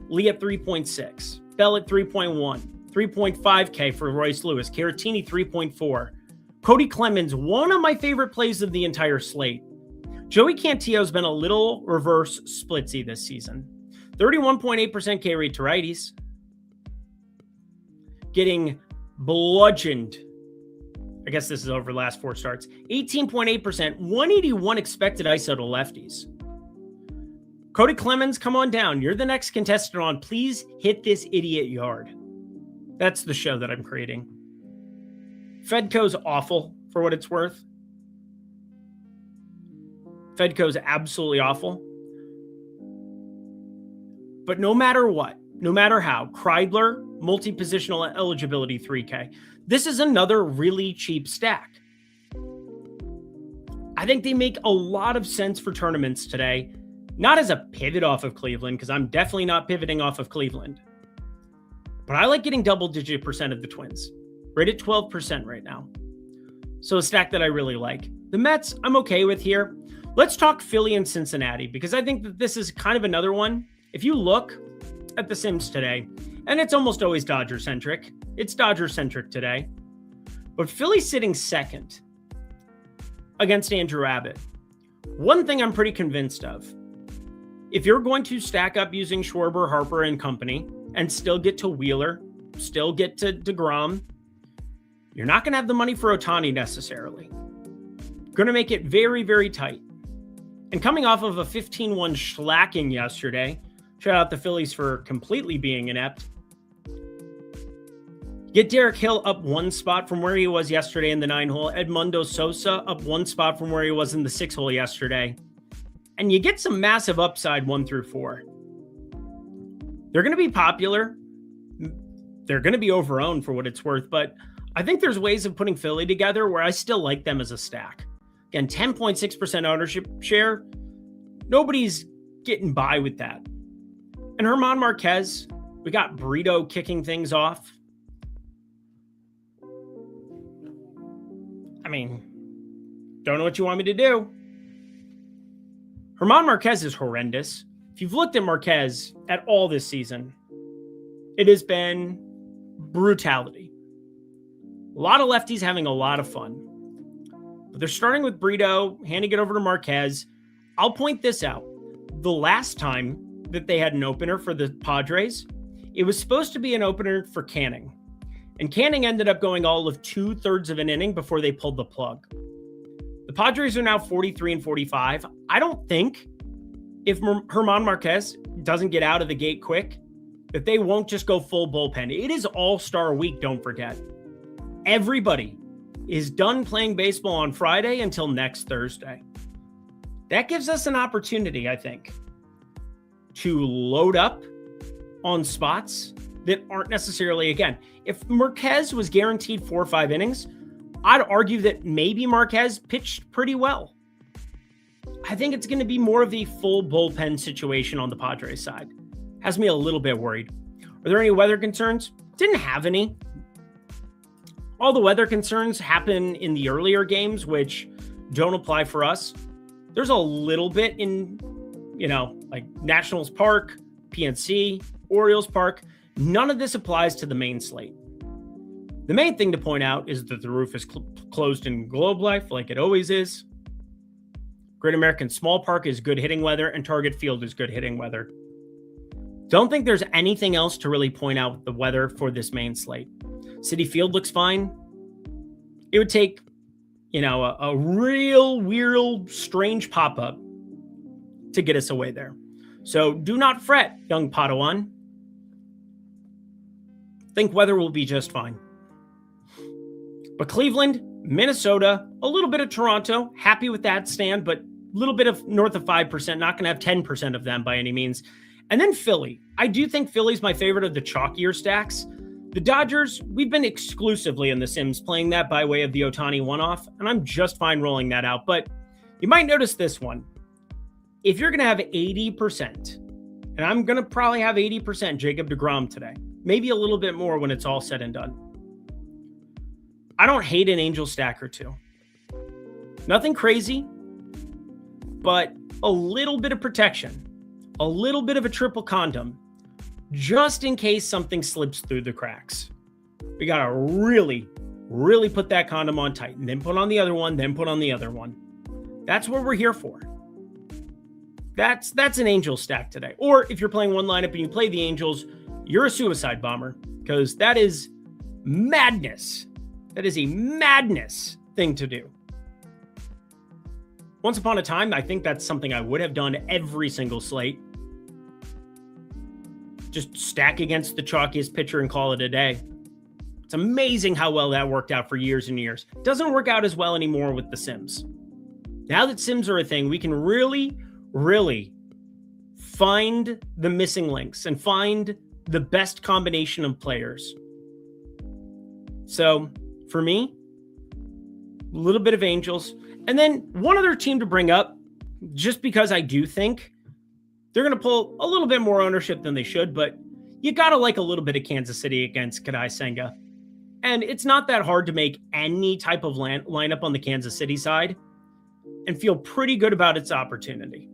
Speaker 1: Lee at 3.6, Bell at 3.1, 3.5K for Royce Lewis, Caratini 3.4, Cody Clemens, one of my favorite plays of the entire slate. Joey Cantillo's been a little reverse splitsy this season. 31.8% K rate to righties. Getting bludgeoned. I guess this is over the last 4 starts. 18.8%, 181 expected ISO to lefties. Cody Clemens, come on down. You're the next contestant on. Please hit this idiot yard. That's the show that I'm creating. Fedco's awful for what it's worth. Fedco's absolutely awful. But no matter what, no matter how, Kreidler, multi-positional eligibility 3K. This is another really cheap stack. I think they make a lot of sense for tournaments today. not as a pivot off of Cleveland, because I'm definitely not pivoting off of Cleveland. But I like getting double-digit percent of the Twins. Right at 12% right now. So a stack that I really like. The Mets, I'm okay with here. Let's talk Philly and Cincinnati, because I think that this is kind of another one. If you look at the Sims today, and it's almost always Dodger-centric. It's Dodger-centric today. But Philly's sitting second against Andrew Abbott. One thing I'm pretty convinced of, if you're going to stack up using Schwarber, Harper, and company, and still get to Wheeler, still get to DeGrom, you're not going to have the money for Ohtani necessarily. Going to make it very, very tight. And coming off of a 15-1 shellacking yesterday, shout out the Phillies for completely being inept. Get Derek Hill up one spot from where he was yesterday in the 9-hole. Edmundo Sosa up one spot from where he was in the 6-hole yesterday. And you get some massive upside 1 through 4. They're going to be popular. They're going to be overowned for what it's worth, but I think there's ways of putting Philly together where I still like them as a stack. Again, 10.6% ownership share. Nobody's getting by with that. And German Marquez, we got Brito kicking things off. I mean, don't know what you want me to do. German Marquez is horrendous. If you've looked at Marquez at all this season, it has been brutality. A lot of lefties having a lot of fun. But they're starting with Brito, handing it over to Marquez. I'll point this out. The last time that they had an opener for the Padres, it was supposed to be an opener for Canning. And Canning ended up going all of 2/3 of an inning before they pulled the plug. The Padres are now 43 and 45. I don't think if German Marquez doesn't get out of the gate quick, that they won't just go full bullpen. It is All-Star Week, don't forget. Everybody is done playing baseball on Friday until next Thursday. That gives us an opportunity, I think, to load up on spots that aren't necessarily, again, if Marquez was guaranteed 4 or 5 innings, I'd argue that maybe Marquez pitched pretty well. I think it's going to be more of the full bullpen situation on the Padres side. Has me a little bit worried. Are there any weather concerns? Didn't have any. All the weather concerns happen in the earlier games, which don't apply for us. There's a little bit in, like Nationals Park, PNC, Orioles Park. None of this applies to the main slate. The main thing to point out is that the roof is closed in Globe Life, like it always is. Great American Small Park is good hitting weather, and Target Field is good hitting weather. Don't think there's anything else to really point out with the weather for this main slate. Citi Field looks fine. It would take, a real weird, strange pop-up to get us away there. So do not fret, young Padawan. Think weather will be just fine. But Cleveland, Minnesota, a little bit of Toronto, happy with that stand, but a little bit of north of 5%, not going to have 10% of them by any means. And then Philly. I do think Philly's my favorite of the chalkier stacks. The Dodgers, we've been exclusively in the Sims playing that by way of the Ohtani one-off, and I'm just fine rolling that out. But you might notice this one. If you're going to have 80%, and I'm going to probably have 80% Jacob deGrom today, maybe a little bit more when it's all said and done. I don't hate an Angel stack or two. Nothing crazy, but a little bit of protection, a little bit of a triple condom, just in case something slips through the cracks. We got to really, really put that condom on tight, and then put on the other one, then put on the other one. That's what we're here for. That's an Angel stack today. Or if you're playing one lineup and you play the Angels, you're a suicide bomber, because that is madness. That is a madness thing to do. Once upon a time, I think that's something I would have done every single slate. Just stack against the chalkiest pitcher and call it a day. It's amazing how well that worked out for years and years. Doesn't work out as well anymore with the Sims. Now that Sims are a thing, we can really, really find the missing links and find the best combination of players. So for me, a little bit of Angels. And then one other team to bring up, just because I do think They're going to pull a little bit more ownership than they should, but you got to like a little bit of Kansas City against Kadai Senga. And it's not that hard to make any type of lineup on the Kansas City side and feel pretty good about its opportunity.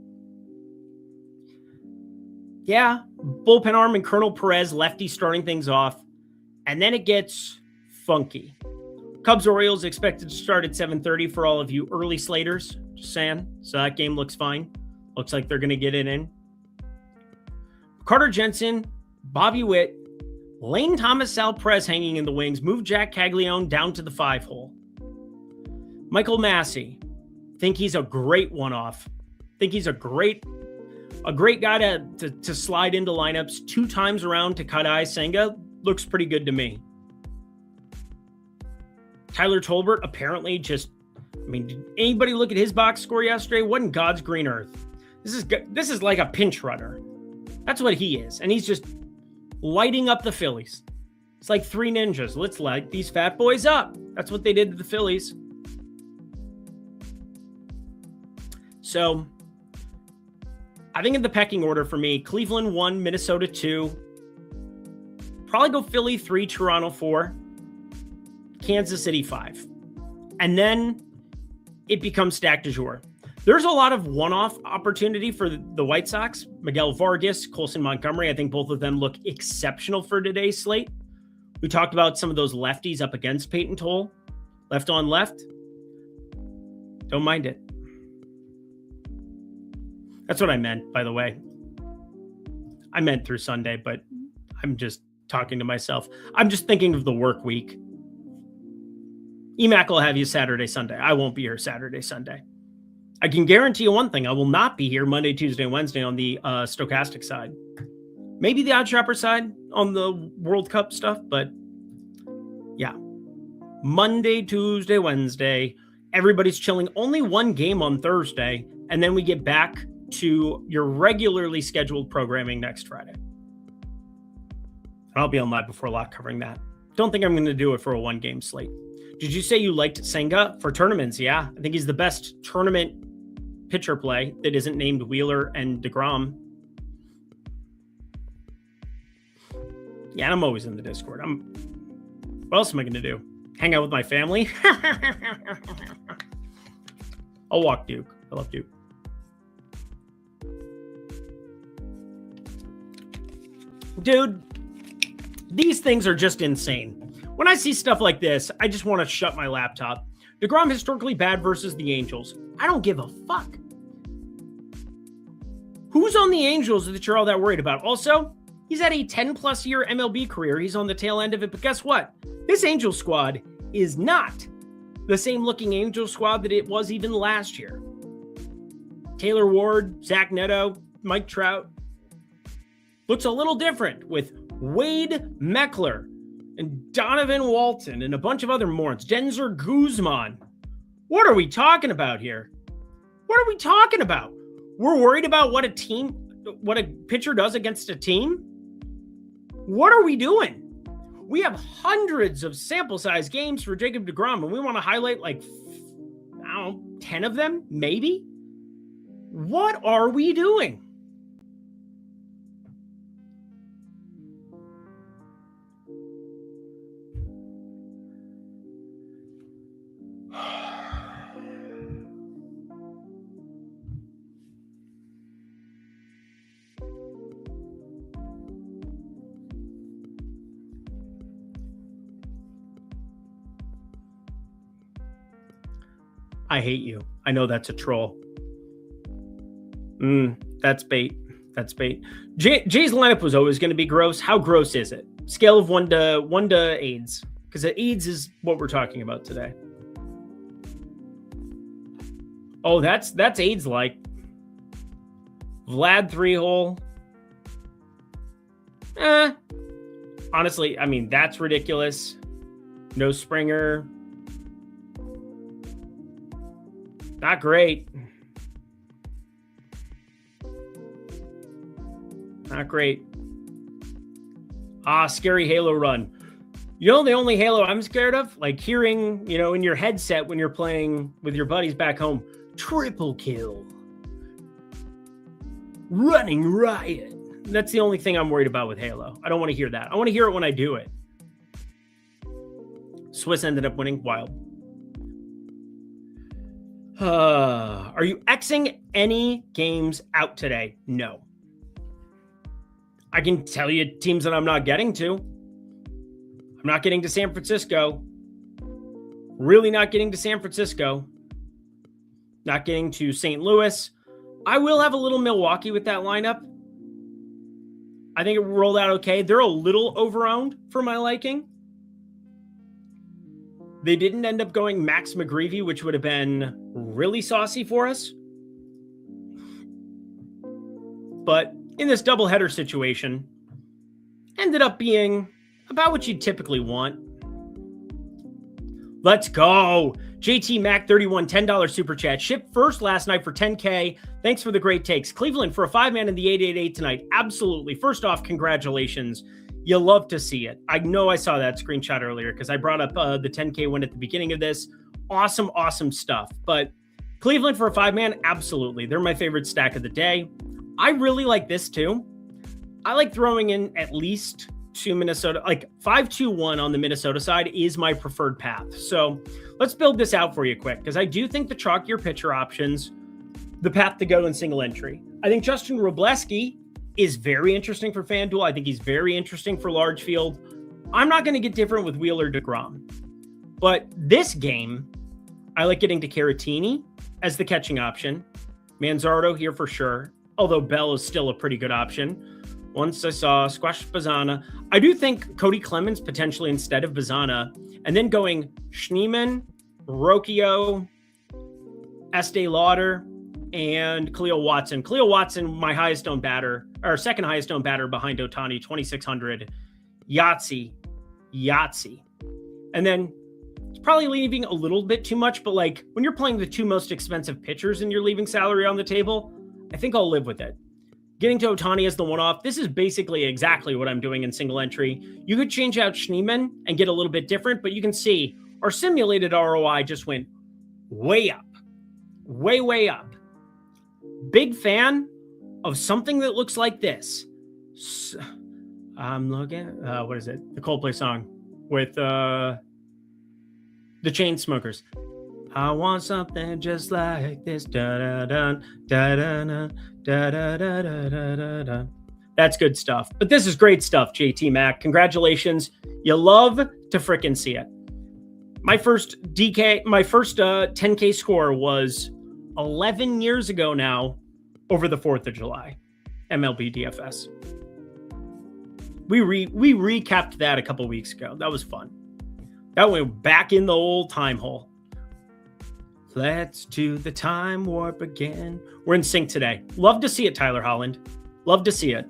Speaker 1: Yeah, bullpen arm and Colonel Perez, lefty starting things off. And then it gets funky. Cubs-Orioles expected to start at 7:30 for all of you early slaters. Just saying. So that game looks fine. Looks like they're going to get it in. Carter Jensen, Bobby Witt, Lane Thomas, Sal Perez hanging in the wings. Move Jack Caglione down to the 5 hole. Michael Massey. Think he's a great one-off. Think he's a great guy to slide into lineups 2 times around to Kadai Senga. Looks pretty good to me. Tyler Tolbert apparently did anybody look at his box score yesterday? Wasn't God's green earth. This is like a pinch runner. That's what he is. And he's just lighting up the Phillies. It's like 3 ninjas. Let's light these fat boys up. That's what they did to the Phillies. So I think in the pecking order for me, Cleveland 1, Minnesota 2. Probably go Philly 3, Toronto 4, Kansas City 5. And then it becomes stack du jour. There's a lot of one-off opportunity for the White Sox. Miguel Vargas, Colson Montgomery, I think both of them look exceptional for today's slate. We talked about some of those lefties up against Peyton Toll. Left on left. Don't mind it. That's what I meant, by the way. I meant through Sunday, but I'm just talking to myself. I'm just thinking of the work week. EMAC will have you Saturday, Sunday. I won't be here Saturday, Sunday. I can guarantee you one thing. I will not be here Monday, Tuesday, Wednesday on the stochastic side. Maybe the OddsShopper side on the World Cup stuff, but yeah. Monday, Tuesday, Wednesday. Everybody's chilling. Only one game on Thursday, and then we get back to your regularly scheduled programming next Friday. I'll be on live before lock covering that. Don't think I'm going to do it for a 1-game slate. Did you say you liked Senga for tournaments? Yeah, I think he's the best tournament pitcher play that isn't named Wheeler and DeGrom. Yeah, and I'm always in the Discord. What else am I going to do? Hang out with my family? I'll walk Duke. I love Duke. Dude, these things are just insane. When I see stuff like this, I just want to shut my laptop. DeGrom historically bad versus the Angels. I don't give a fuck. Who's on the Angels that you're all that worried about? Also, he's had a 10-plus year MLB career. He's on the tail end of it. But guess what? This Angels squad is not the same looking Angels squad that it was even last year. Taylor Ward, Zach Neto, Mike Trout. Looks a little different with Wade Meckler and Donovan Walton and a bunch of other morons. Denzer Guzman. What are we talking about here? What are we talking about? We're worried about what a pitcher does against a team? What are we doing? We have hundreds of sample size games for Jacob deGrom, and we want to highlight like, I don't know, 10 of them, maybe? What are we doing? I hate you. I know that's a troll. That's bait. That's bait. Jay's lineup was always going to be gross. How gross is it? Scale of 1 to AIDS. Because AIDS is what we're talking about today. Oh, that's AIDS like. Vlad 3-hole. Honestly, I mean, that's ridiculous. No Springer. Not great. Not great. Scary Halo run. You know the only Halo I'm scared of? Like hearing, in your headset when you're playing with your buddies back home, triple kill. running riot. That's the only thing I'm worried about with Halo. I don't want to hear that. I want to hear it when I do it. Swiss ended up winning. Wild. Are you Xing any games out today? No. I can tell you teams that I'm not getting to. I'm not getting to San Francisco. Really not getting to San Francisco. Not getting to St. Louis. I will have a little Milwaukee with that lineup. I think it rolled out okay. They're a little overowned for my liking. They didn't end up going Max McGreevy, which would have been really saucy for us. But in this doubleheader situation, ended up being about what you'd typically want. Let's go. JT Mac 31, $10 super chat. Shipped first last night for $10K. Thanks for the great takes. Cleveland for a 5-man in the 888 tonight. Absolutely. First off, congratulations. You love to see it. I know I saw that screenshot earlier because I brought up the 10K win at the beginning of this. Awesome, awesome stuff. But Cleveland for a 5-man, absolutely. They're my favorite stack of the day. I really like this too. I like throwing in at least to Minnesota, like 5-2-1 on the Minnesota side is my preferred path. So let's build this out for you quick because I do think the chalkier pitcher options, the path to go in single entry. I think Justin Robleski is very interesting for FanDuel. I think he's very interesting for large field. I'm not going to get different with Wheeler DeGrom. But this game, I like getting to Caratini as the catching option. Manzardo here for sure, although Bell is still a pretty good option. Once I saw Squash Bazana. I do think Cody Clemens potentially instead of Bazana, and then going Schneemann, Rocchio, Estee Lauder, and Khalil Watson. Khalil Watson, my highest owned batter, or second highest owned batter behind Ohtani, 2,600. Yahtzee. And then it's probably leaving a little bit too much, but like when you're playing the two most expensive pitchers and you're leaving salary on the table, I think I'll live with it. Getting to Ohtani as the one-off, this is basically exactly what I'm doing in single entry. You could change out Schneemann and get a little bit different, but you can see our simulated ROI just went way up. Way up. Big fan of something that looks like this. I'm looking, what is it? The Coldplay song with the Chainsmokers. I want something just like this. Da-da-da, da-da-da, da-da-da-da-da-da. That's good stuff. But this is great stuff, JT Mac. Congratulations. You love to frickin' see it. My first 10K score was 11 years ago now over the 4th of July. MLB DFS. We recapped that a couple weeks ago. That was fun. That went back in the old time hole. Let's do the time warp again. We're in sync today. Love to see it, Tyler Holland. Love to see it.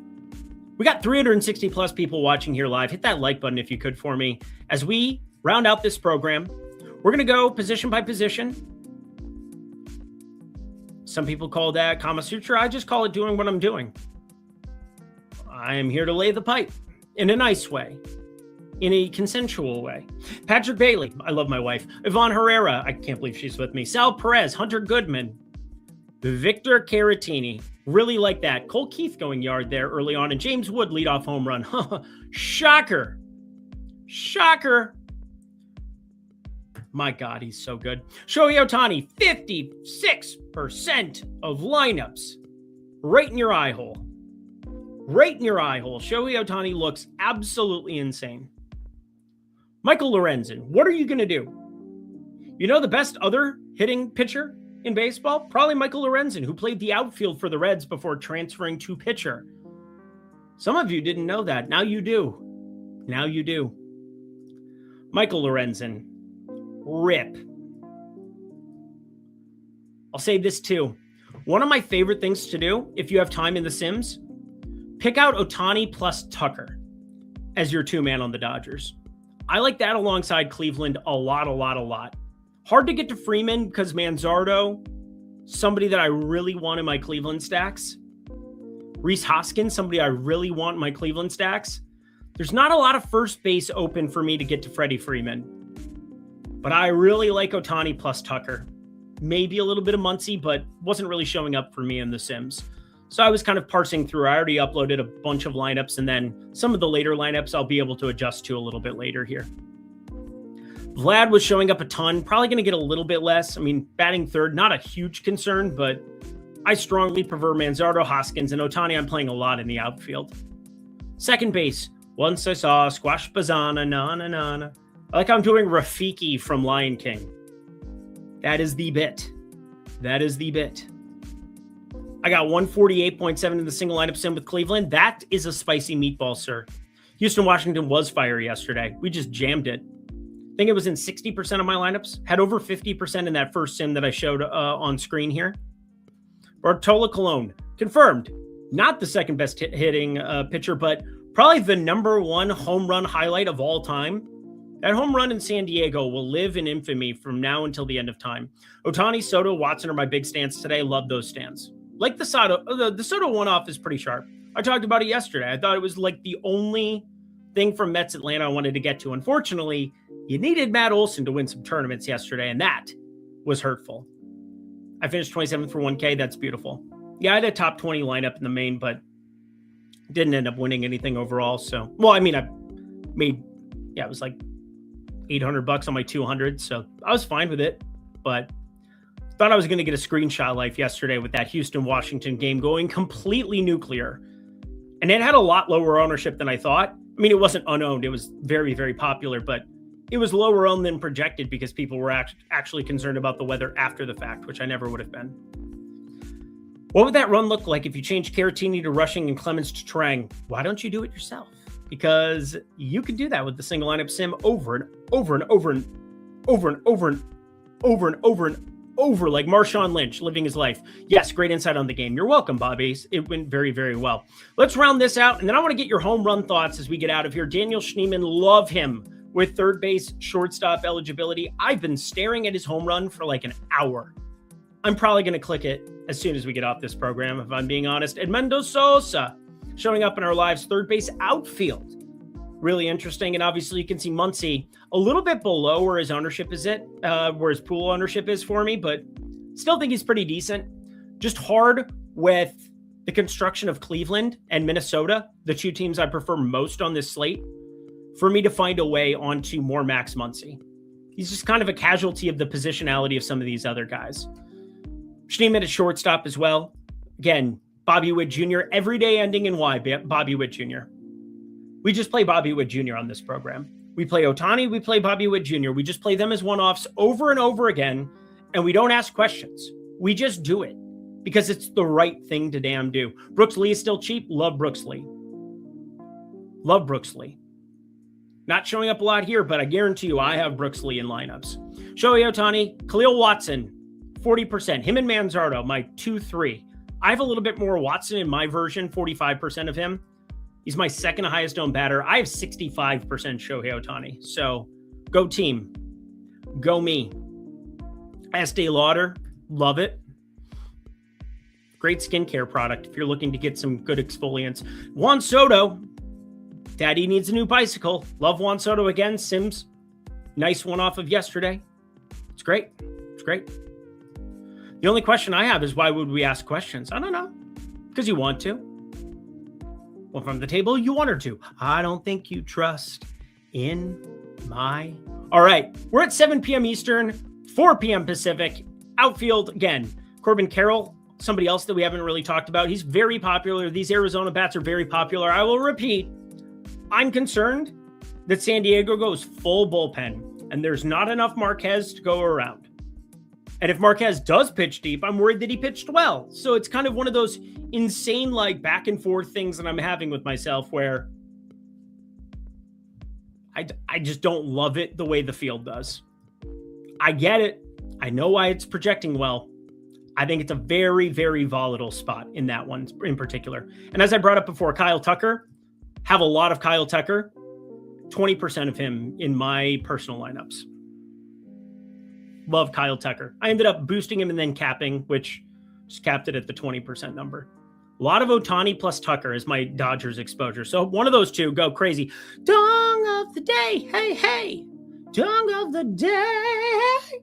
Speaker 1: We got 360 plus people watching here live. Hit that like button if you could for me. As we round out this program, we're going to go position by position. Some people call that Kama Sutra. I just call it doing what I'm doing. I am here to lay the pipe in a nice way. In a consensual way. Patrick Bailey, I love my wife. Yvonne Herrera, I can't believe she's with me. Sal Perez, Hunter Goodman, Victor Caratini, really like that. Cole Keith going yard there early on, and James Wood leadoff home run. Shocker. My God, he's so good. Shohei Ohtani, 56% of lineups. Right in your eye hole. Shohei Ohtani looks absolutely insane. Michael Lorenzen, what are you going to do? You know the best other hitting pitcher in baseball? Probably Michael Lorenzen, who played the outfield for the Reds before transferring to pitcher. Some of you didn't know that. Now you do. Michael Lorenzen. Rip. I'll say this too. One of my favorite things to do, if you have time in The Sims, pick out Ohtani plus Tucker as your two-man on the Dodgers. I like that alongside Cleveland a lot. Hard to get to Freeman because Manzardo, somebody that I really want in my Cleveland stacks. Rhys Hoskins, somebody I really want in my Cleveland stacks. There's not a lot of first base open for me to get to Freddie Freeman. But I really like Ohtani plus Tucker. Maybe a little bit of Muncy, but wasn't really showing up for me in The Sims. So I was kind of parsing through. I already uploaded a bunch of lineups, and then some of the later lineups I'll be able to adjust to a little bit later here. Vlad was showing up a ton, probably going to get a little bit less. I mean, batting third, not a huge concern, but I strongly prefer Manzardo, Hoskins, and Ohtani. I'm playing a lot in the outfield. Second base, once I saw Squash Bazana, na-na-na-na. I like how I'm doing Rafiki from Lion King. That is the bit. That is the bit. I got 148.7 in the single lineup sim with Cleveland. That is a spicy meatball, sir. Houston, Washington was fire yesterday. We just jammed it. I think it was in 60% of my lineups. Had over 50% in that first sim that I showed on screen here. Bartolo Colon, confirmed. Not the second best hitting pitcher, but probably the #1 home run highlight of all time. That home run in San Diego will live in infamy from now until the end of time. Ohtani, Soto, Watson are my big stands today. Love those stands. Like the Soto, the Soto one-off is pretty sharp. I talked about it yesterday. I thought it was like the only thing from Mets Atlanta I wanted to get to. Unfortunately, you needed Matt Olson to win some tournaments yesterday, and that was hurtful. I finished 27th for 1K. That's beautiful. Yeah, I had a top 20 lineup in the main, but didn't end up winning anything overall. So, well, I mean, I made, it was like $800 on my 200. So I was fine with it, but thought I was going to get a screenshot life yesterday with that Houston-Washington game going completely nuclear. And it had a lot lower ownership than I thought. I mean, it wasn't unowned. It was very, very popular, but it was lower owned than projected because people were actually concerned about the weather after the fact, which I never would have been. What would that run look like if you changed Caratini to Rushing and Clemens to Trang? Why don't you do it yourself? Because you can do that with the single lineup sim over and over and over and over and over and over and over and over, like Marshawn Lynch living his life. Yes, great insight on the game. You're welcome, Bobby. It went very, very well. Let's round this out, and then I want to get your home run thoughts as we get out of here. Daniel Schneemann, love him with third base, shortstop eligibility. I've been staring at his home run for like an hour. I'm probably going to click it as soon as we get off this program, if I'm being honest. Edmundo Sosa showing up in our lives, third base outfield. Really interesting. And obviously you can see Muncy a little bit below where his ownership is where his pool ownership is for me, but still think he's pretty decent. Just hard with the construction of Cleveland and Minnesota, the two teams I prefer most on this slate, for me to find a way onto more Max Muncy. He's just kind of a casualty of the positionality of some of these other guys. Schneemann at shortstop as well. Again, Bobby Witt Jr., every day ending in Y, Bobby Witt Jr. We just play Bobby Witt Jr. on this program. We play Ohtani, we play Bobby Witt Jr. We just play them as one-offs over and over again, and we don't ask questions. We just do it because it's the right thing to damn do. Brooks Lee is still cheap. Love Brooks Lee. Love Brooks Lee. Not showing up a lot here, but I guarantee you I have Brooks Lee in lineups. Shohei Ohtani, Khalil Watson, 40%. Him and Manzardo, my 2-3. I have a little bit more Watson in my version, 45% of him. He's my second highest owned batter. I have 65% Shohei Ohtani. So go team. Go me. Estee Lauder, love it. Great skincare product if you're looking to get some good exfoliants. Juan Soto, Daddy needs a new bicycle. Love Juan Soto again. Sims, nice one off of yesterday. It's great. It's great. The only question I have is why would we ask questions? I don't know. Because you want to. Well, from the table, you want her to. I don't think you trust in my... All right. We're at 7 p.m. Eastern, 4 p.m. Pacific. Outfield, again, Corbin Carroll, somebody else that we haven't really talked about. He's very popular. These Arizona bats are very popular. I will repeat, I'm concerned that San Diego goes full bullpen, and there's not enough Marquez to go around. And if Marquez does pitch deep, I'm worried that he pitched well. So it's kind of one of those insane, like, back and forth things that I'm having with myself where I just don't love it the way the field does. I get it. I know why it's projecting well. I think it's a very, very volatile spot in that one in particular. And as I brought up before, Kyle Tucker, have a lot of Kyle Tucker, 20% of him in my personal lineups. Love Kyle Tucker. I ended up boosting him and then capping, which just capped it at the 20% number. A lot of Ohtani plus Tucker is my Dodgers exposure. So one of those two, go crazy. Dong of the day. Hey, hey. Dong of the day.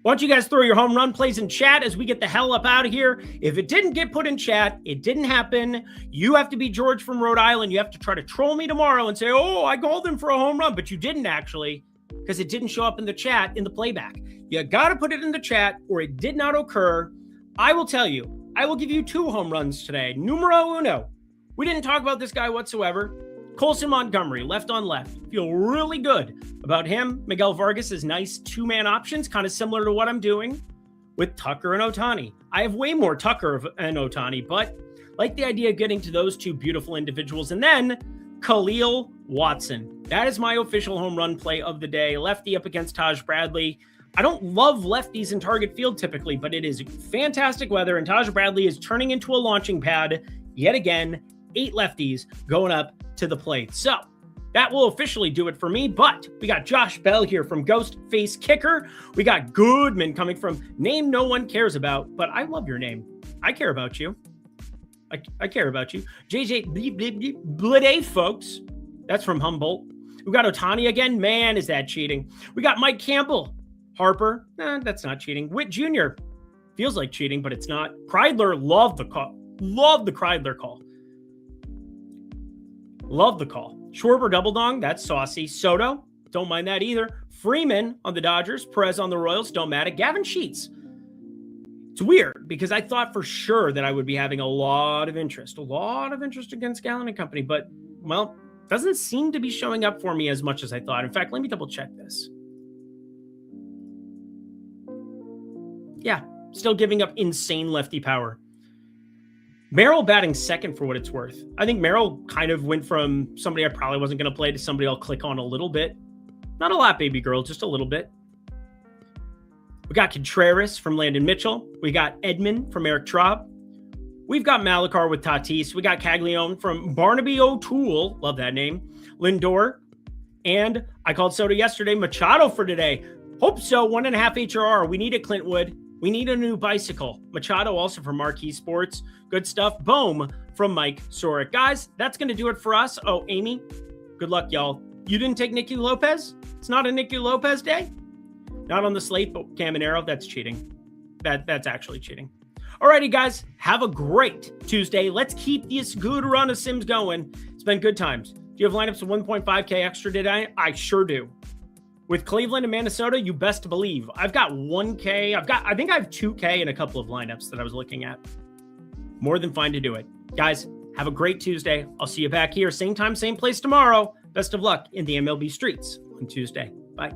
Speaker 1: Why don't you guys throw your home run plays in chat as we get the hell up out of here? If it didn't get put in chat, it didn't happen. You have to be George from Rhode Island. You have to try to troll me tomorrow and say, oh, I called him for a home run, but you didn't actually, because it didn't show up in the chat in the playback. You got to put it in the chat or it did not occur. I will tell you, I will give you 2 home runs today. Numero uno. We didn't talk about this guy whatsoever. Colson Montgomery, left on left. Feel really good about him. Miguel Vargas is nice 2-man options, kind of similar to what I'm doing with Tucker and Ohtani. I have way more Tucker and Ohtani, but like the idea of getting to those 2 beautiful individuals. And then Khalil Watson. That is my official home run play of the day. Lefty up against Taj Bradley. I don't love lefties in target field typically, but it is fantastic weather, and Taj Bradley is turning into a launching pad yet again. 8 lefties going up to the plate. So that will officially do it for me, but we got Josh Bell here from Ghost Face Kicker. We got Goodman coming from Name No One Cares About, but I love your name. I care about you. I care about you. JJ Blade, folks. That's from Humboldt. We got Ohtani again. Man, is that cheating. We got Mike Campbell. Harper. That's not cheating. Witt Jr. Feels like cheating, but it's not. Kreidler, loved the call. Love the Kreidler call. Love the call. Schwarber double dong. That's saucy. Soto. Don't mind that either. Freeman on the Dodgers. Perez on the Royals. Don't matter. Gavin Sheets. It's weird because I thought for sure that I would be having a lot of interest against Gallen and company, but well, doesn't seem to be showing up for me as much as I thought. In fact, let me double check this. Yeah, still giving up insane lefty power. Merrill batting second for what it's worth. I think Merrill kind of went from somebody I probably wasn't going to play to somebody I'll click on a little bit. Not a lot, baby girl, just a little bit. We got Contreras from Landon Mitchell. We got Edman from Eric Traub. We've got Malakar with Tatis. We got Caglione from Barnaby O'Toole. Love that name. Lindor. And I called Soto yesterday. Machado for today. Hope so. 1.5 HRR. We need it, Clintwood. We need a new bicycle. Machado also from Marquee Sports. Good stuff. Boom from Mike Sorick. Guys, that's going to do it for us. Oh, Amy, good luck, y'all. You didn't take Nicky Lopez? It's not a Nicky Lopez day? Not on the slate, but Caminero, that's cheating. That's actually cheating. Alrighty, guys, have a great Tuesday. Let's keep this good run of Sims going. It's been good times. Do you have lineups of 1.5K extra today? I sure do. With Cleveland and Minnesota, you best believe. I've got 1K. I think I have 2K in a couple of lineups that I was looking at. More than fine to do it. Guys, have a great Tuesday. I'll see you back here, same time, same place tomorrow. Best of luck in the MLB streets on Tuesday. Bye.